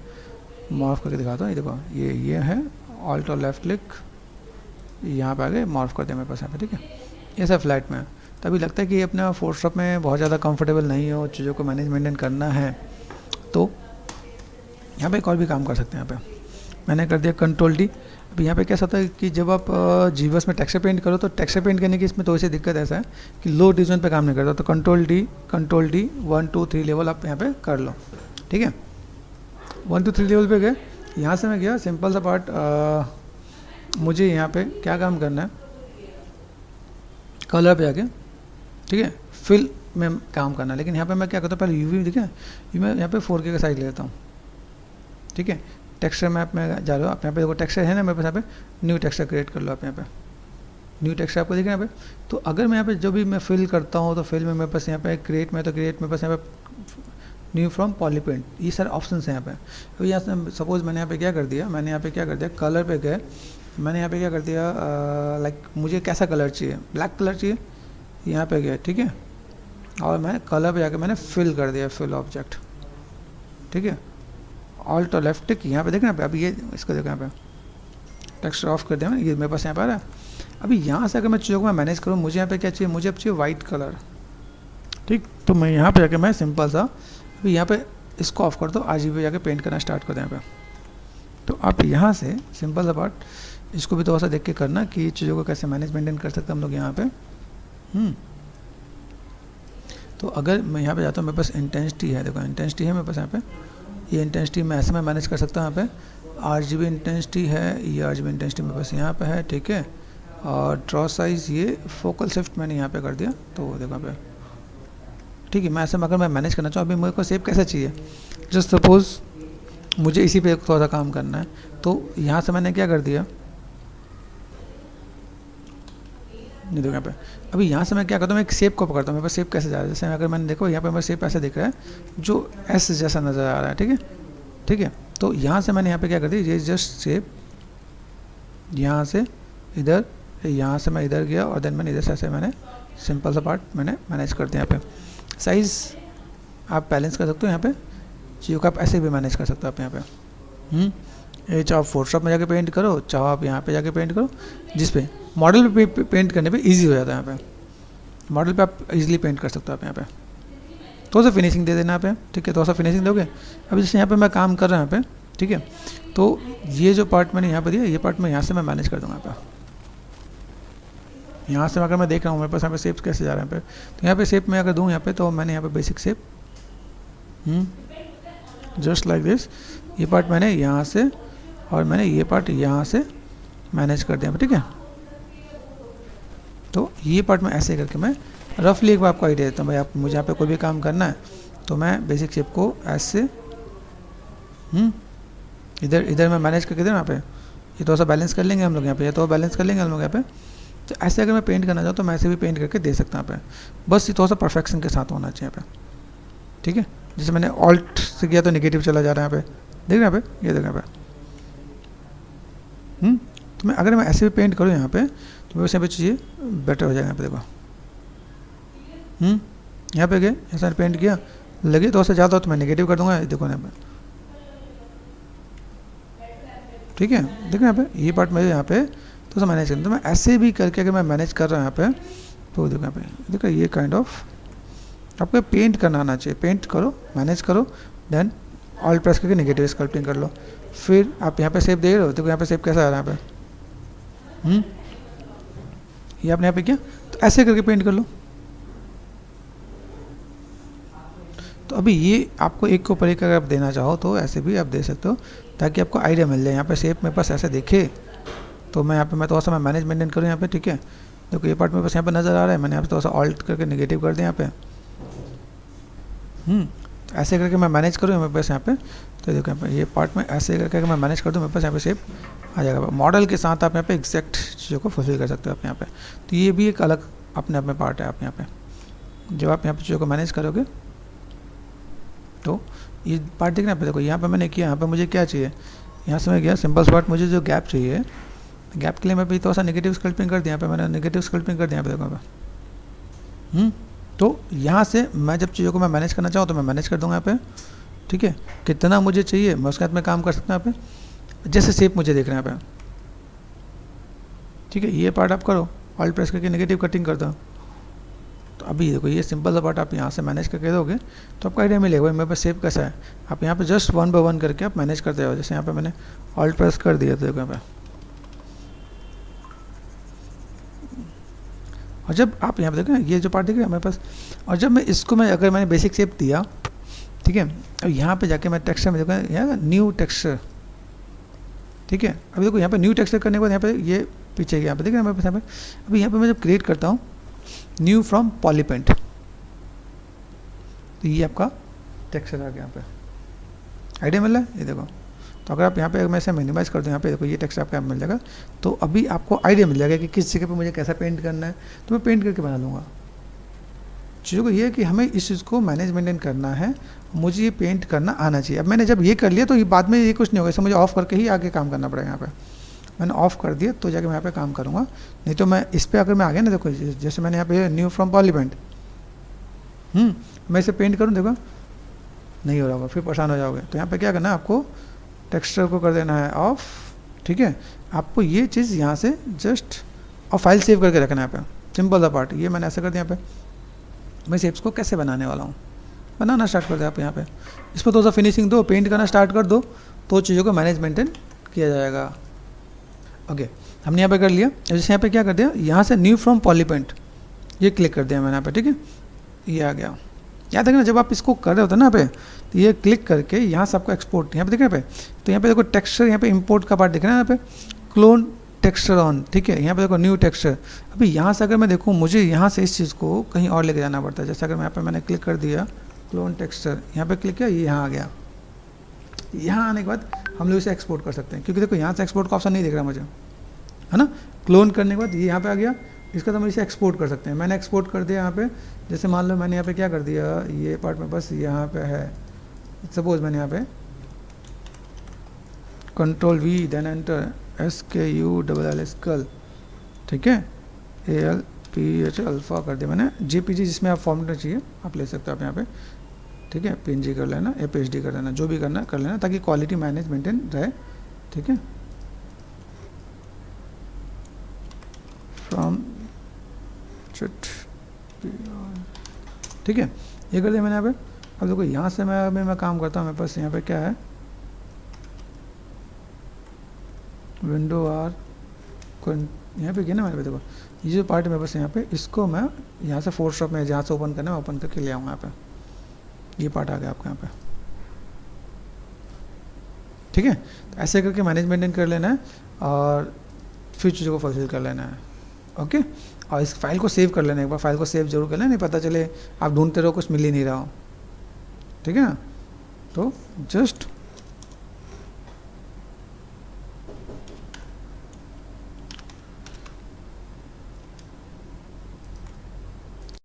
मॉर्फ करके दिखाता हूँ। ये देखो ये है, ऑल्ट और लेफ्ट क्लिक, यहाँ पे आगे मॉर्फ कर दिया मेरे पास यहाँ पे, ठीक है। ये सब फ्लैट में, तभी लगता है कि अपना फोटोशॉप में बहुत ज़्यादा कंफर्टेबल नहीं हो, चीज़ों को मैनेज मेंटेन करना है, तो यहाँ पे एक और भी काम कर सकते हैं। यहाँ पे मैंने कर दिया कंट्रोल डी। अब यहाँ पे कैसा होता है कि जब आप जीवर्स में टेक्सचर पेंट करो तो टेक्सचर पेंट करने की इसमें थोड़ी सी दिक्कत ऐसा है कि लो डिवीजन पे काम नहीं करता, तो कंट्रोल डी 1 2 3 लेवल आप यहाँ पे कर लो, ठीक है। 1 2 3 लेवल पे गए, यहाँ से मैं गया सिंपल सा पार्ट, मुझे यहाँ पे क्या काम करना है, कलर पे आके, ठीक है, फिल में काम करना है। लेकिन यहाँ पे मैं क्या करता हूँ, पहले यूवी दिखा, ये मैं यहाँ पे 4K का साइज ले लेता हूँ, ठीक है। टेक्सचर मैप में जा रहे हो आप, यहाँ पे देखो टेक्सचर है ना मेरे पास, यहाँ पे न्यू टेक्सचर क्रिएट कर लो आप, यहाँ पे न्यू टेक्सचर आपको दिख रहा है यहाँ पे। तो अगर मैं यहाँ पे जो भी मैं फिल करता हूँ तो फिल में मेरे पास यहाँ पे क्रिएट में, तो क्रिएट मेरे पास यहाँ पे न्यू फ्रॉम पॉलीपेंट, ये सारे ऑप्शन हैं यहाँ पे। तो यहाँ से सपोज मैंने यहाँ पे क्या कर दिया, मैंने यहाँ पे क्या कर दिया, कलर पे गए, मैंने यहाँ पे क्या कर दिया, लाइक मुझे कैसा कलर चाहिए, ब्लैक कलर चाहिए, यहाँ पे गया, ठीक है। और मैं कलर पे जाकर मैंने फिल कर दिया, फिल ऑब्जेक्ट, ठीक है। ऑल्ट और लेफ्ट टिक, यहाँ पे देखना पे, अभी ये इसको देखो यहाँ पे टेक्सचर ऑफ कर दिया, ये मेरे पास यहाँ पर आ रहा है। अभी यहाँ से अगर मैं चीज़ों को मैं मैनेज करूँ, मुझे यहाँ पे क्या चाहिए, मुझे अब चाहिए वाइट कलर, ठीक। तो मैं यहाँ पे जाके मैं सिंपल सा अभी यहाँ पे इसको ऑफ कर दो, RGB जाके पेंट करना स्टार्ट कर दो यहाँ पे। तो आप यहाँ से सिंपल सा पार्ट, इसको भी थोड़ा सा देख के करना कि चीज़ों को कैसे मैनेज मेंटेन कर सकते हैं हम लोग यहाँ पे। तो अगर मैं यहाँ पे जाता हूँ, मेरे पास इंटेंसिटी है, देखो इंटेंसिटी है मेरे पास यहाँ पे, ये इंटेंसिटी मैं ऐसे में मैनेज कर सकता हूँ। यहाँ पे RGB इंटेंसिटी है, ये RGB इंटेंसिटी मेरे पास यहाँ पे है, ठीक है। और ड्रॉ साइज़, ये फोकल शिफ्ट मैंने यहाँ पे कर दिया, तो देखो यहाँ पे, ठीक है। मैं ऐसे में अगर मैं मैनेज करना चाहूँ, अभी मेरे को शेप कैसा चाहिए, जस्ट सपोज मुझे इसी पे थोड़ा सा काम करना है, तो यहाँ से मैंने क्या कर दिया, नहीं देखो यहाँ पे, अभी यहाँ से मैं क्या करता हूँ, मैं एक शेप को पकड़ता हूँ, मेरे पास शेप कैसे जा रहा है, जैसे अगर मैंने देखो यहाँ पे मेरा शेप ऐसे दिख रहा है जो एस जैसा नज़र आ रहा है, ठीक है, ठीक है। तो यहाँ से मैंने यहाँ पे क्या कर दिया, ये जस्ट शेप, यहाँ से इधर, यहाँ से मैं इधर गया, और देन मैंने इधर से ऐसे मैंने सिंपल सा पार्ट मैंने मैनेज कर दिया। यहाँ पे साइज़ आप बैलेंस कर सकते हो, यहाँ पे चीज़ों को आप ऐसे भी मैनेज कर सकते हो आप यहाँ पे। ये चाहो फोटोशॉप में जाके पेंट करो, चाहो आप यहाँ पे जाके पेंट करो, जिस पे मॉडल पे पेंट करने पे इजी हो जाता है। यहाँ पे मॉडल पे आप इजीली पेंट कर सकते हो आप यहाँ पे। थोड़ा सा फिनिशिंग दे देना यहाँ पे, ठीक है, थोड़ा सा फिनिशिंग दोगे। अभी जैसे यहाँ पे मैं काम कर रहा हूँ यहाँ पे, ठीक है, तो ये जो पार्ट मैंने यहाँ पे दिया, ये पार्ट मैं यहाँ से मैं मैनेज कर दूँगा यहाँ पे। यहाँ से अगर मैं देख रहा हूँ मेरे पास यहाँ पे शेप्स कैसे जा रहे हैं यहाँ पे, तो यहाँ पे शेप मैं अगर दूँ यहाँ पे, तो मैंने यहाँ पे basic shape just like this, ये पार्ट मैंने यहाँ से और मैंने ये पार्ट यहाँ से मैनेज कर दिया, ठीक है। तो ये पार्ट मैं ऐसे करके मैं रफली एक बार आपको आइडिया देता हूँ। भाई आप मुझे यहाँ पे कोई भी काम करना है तो मैं बेसिक शेप को ऐसे इधर इधर मैं मैनेज करके दे यहाँ पे, ये थोड़ा सा बैलेंस कर लेंगे हम लोग यहाँ पे, ये तो बैलेंस कर लेंगे हम लोग यहाँ पे। तो ऐसे अगर मैं पेंट करना चाहूँ तो मैं ऐसे भी पेंट करके दे सकता हूँ यहाँ पे, बस ये थोड़ा सा परफेक्शन के साथ होना चाहिए यहाँ पे, ठीक है। जैसे मैंने ऑल्ट से किया तो नेगेटिव चला जा रहा है यहाँ पे, देख रहे हैं यहाँ पे, ये देख यहाँ पे। तो मैं अगर मैं ऐसे भी पेंट करूँ यहाँ पे तो वैसे यहाँ पे चीज़ें बेटर हो जाएगा। यहाँ पे देखो, यहाँ पे गए ऐसा पेंट किया, लगे तो ऐसा ज़्यादा हो तो मैं नेगेटिव कर दूँगा, देखो यहाँ पे, ठीक है। देखो यहाँ पे ये पार्ट मुझे यहाँ पे तो मैनेज करना, तो मैं ऐसे भी करके अगर मैं मैनेज कर रहा हूँ यहाँ पे, तो देखो यहाँ पे, देखो ये काइंड ऑफ आपको पेंट करना आना चाहिए। पेंट करो, मैनेज करो, देन ऑल्ट प्रेस करके नेगेटिव स्कल्पटिंग कर लो। फिर आप यहाँ पे शेप दे रहे हो, देखो यहाँ पे शेप कैसा आ रहा है यहाँ पे, ये आपने यहाँ पे किया, तो ऐसे करके पेंट कर लो। तो अभी ये आपको एक के ऊपर एक अगर आप देना चाहो तो ऐसे भी आप दे सकते हो, ताकि आपको आइडिया मिल जाए। यहाँ पे शेप मेरे पास ऐसे दिखे तो मैं यहाँ पे मैं थोड़ा सा मैं मैनेज मेंटेन करूँ यहाँ पे, ठीक है। देखो ये पार्ट मेरे पास यहाँ पे नज़र आ रहा है, मैंने यहाँ पे थोड़ा सा ऑल्ट करके नेगेटिव कर दिया यहाँ पे, तो ऐसे करके मैं मैनेज करूँ मेरे पास यहाँ पे। तो देखो यहाँ पे ये पार्ट में ऐसे करके अगर मैं मैनेज कर दूँ, मेरे पास यहाँ पे शेप आ जाएगा। मॉडल के साथ आप यहाँ पे एग्जैक्ट चीज़ों को फुलफिल कर सकते हो आप यहाँ पे। तो ये भी एक अलग अपने आप में पार्ट है आप यहाँ पे, जब आप यहाँ पे चीज़ों को मैनेज करोगे। तो ये पार्ट देखना पे, देखो यहाँ पे मैंने किया, यहाँ पे मुझे क्या चाहिए, यहाँ से मैं गया सिंपल पार्ट, मुझे जो गैप चाहिए, गैप के लिए मैं भी थोड़ा सा नेगेटिव स्कल्पिंग कर दिया यहाँ पे, मैंने नेगेटिव स्कल्पिंग कर दिया यहाँ पे, देखो यहाँ पे। तो यहाँ से मैं जब चीज़ों को मैं मैनेज करना चाहूँ तो मैं मैनेज कर दूँगा यहाँ पे, ठीक है। कितना मुझे चाहिए मैं उसके साथ में काम कर सकता हूँ यहाँ पे, जैसे शेप मुझे देख रहे हैं यहाँ पे, ठीक है। ये पार्ट आप करो, ऑल्ट प्रेस करके नेगेटिव कटिंग कर दो, तो अभी देखो ये सिंपल सा पार्ट आप यहाँ से मैनेज करके दोगे तो आपको आइडिया मिलेगा भाई मेरे पास सेव कैसा है। आप यहाँ पे जस्ट 1 बाय 1 करके आप मैनेज करते हो। जैसे यहाँ पे मैंने ऑल्ट प्रेस कर दिया तो देखो यहाँ पे, और जब आप यहाँ पे देखो ये जो पार्ट दिख रहा है मेरे पास, और जब मैं इसको अगर मैंने बेसिक शेप दिया, ठीक है, अब यहाँ पे जाके मैं टेक्सचर में देखो यहाँ न्यू टेक्सचर, ठीक है। अभी देखो यहाँ पे न्यू टेक्सचर करने के बाद यहाँ पे ये पीछे यहाँ पे देखिए मेरे पास यहाँ पे, अभी यहाँ पे मैं जब क्रिएट करता हूँ न्यू फ्रॉम पॉलीपेंट, तो ये आपका टेक्सचर आ गया। यहाँ पे आइडिया मिल रहा है ये देखो। तो अगर आप यहाँ पे अगर मैं इसे मिनिमाइज कर दूँ, यहाँ पे देखो ये टेक्सचर आपको मिल जाएगा। तो अभी आपको आइडिया मिल जाएगा कि किस जगह पे मुझे कैसा पेंट करना है, तो मैं पेंट करके बना लूँगा। चीज़ों को ये है कि हमें इस चीज़ को मैनेज मेंटेन करना है, मुझे ये पेंट करना आना चाहिए। अब मैंने जब ये कर लिया तो ये बाद में ये कुछ नहीं होगा, इसे मुझे ऑफ करके ही आगे काम करना पड़ेगा। यहाँ पे मैंने ऑफ कर दिया तो जाके मैं यहाँ पे काम करूँगा, नहीं तो मैं इस पर अगर मैं आ गया ना, देखो जैसे मैंने यहाँ पे न्यू फ्रॉम पॉलीपेंट, मैं इसे पेंट करूँ, देखो नहीं हो रहा होगा, फिर परेशान हो जाओगे। तो यहाँ पे क्या करना है, आपको टेक्सचर को कर देना है ऑफ, ठीक है। आपको ये चीज़ यहाँ से जस्ट और फाइल सेव करके रखना है यहाँ पे, सिंपल सा पार्ट। ये मैंने ऐसा कर दिया। यहाँ पे मैं शेप्स को कैसे बनाने वाला हूँ, बनाना स्टार्ट कर दे आप यहाँ पे, इस पर थोड़ा सा फिनिशिंग दो, पेंट करना स्टार्ट कर दो, तो चीज़ों को मैनेज मेंटेन किया जाएगा। ओके, हमने यहाँ पे कर लिया। जैसे यहाँ पे क्या कर दिया, यहाँ से न्यू फ्रॉम पॉलीपेंट ये क्लिक कर दिया मैंने यहाँ पे, ठीक है, ये आ गया। याद रखना जब आप इसको कर रहे होते हैं ना यहाँ पे, तो ये क्लिक करके यहाँ से आपको एक्सपोर्ट यहाँ पे दिख रहा है, तो यहाँ पे देखो टेक्सचर, यहाँ पे इंपोर्ट का पार्ट दिख रहा है, यहाँ पे क्लोन टेक्सचर ऑन, ठीक है। यहाँ पे देखो न्यू टेक्सचर। अभी यहाँ से अगर मैं देखूँ, मुझे यहाँ से इस चीज़ को कहीं और लेके जाना पड़ता है। जैसे अगर मैं यहाँ पे मैंने क्लिक कर दिया क्लोन टेक्सचर, यहाँ पे क्लिक किया, ये यहाँ आ गया। यहाँ आने के बाद हम लोग इसे एक्सपोर्ट कर सकते हैं, क्योंकि देखो यहाँ से एक्सपोर्ट का ऑप्शन नहीं दिख रहा मुझे, है ना। क्लोन करने के बाद ये यहाँ पे आ गया, इसका तो हम इसे एक्सपोर्ट कर सकते हैं। मैंने एक्सपोर्ट कर दिया यहाँ पे, जैसे मान लो मैंने यहाँ पे क्या कर दिया, ये पार्ट में बस यहाँ पे है, सपोज मैंने यहाँ पे control V then enter SKULL skull, ठीक है, ALPH अल्फ़ा कर दिया मैंने। JPG जिसमें आप फॉर्मेट चाहिए आप ले सकते हो आप यहाँ पे, ठीक है। PNG कर लेना, PSD कर लेना, जो भी करना कर लेना, ताकि क्वालिटी मैनेज मेंटेन रहे, ठीक है। फ्रॉम ठीक है, ये कर दिया मैंने यहाँ पे। अब देखो यहाँ से मैं काम करता हूँ, मेरे पास यहाँ पे क्या है, विंडो आर यहाँ पे क्या ना, मेरे पे देखो ये जो पार्ट है मेरे पास यहाँ पे, इसको मैं यहाँ से फोटोशॉप में जहाँ से ओपन करना है ओपन करके ले आऊँगा। यहाँ पे ये पार्ट आ गया आपका यहाँ पे, ठीक है। तो ऐसे करके मैनेज मेंटेन कर लेना है और फिर चीज़ों को फुलफिल कर लेना है, ओके। और इस फाइल को सेव कर लेना, एक बार फाइल को सेव जरूर कर लेना, नहीं पता चले आप ढूंढते रहो कुछ मिल ही नहीं रहा हो, ठीक है ना। तो जस्ट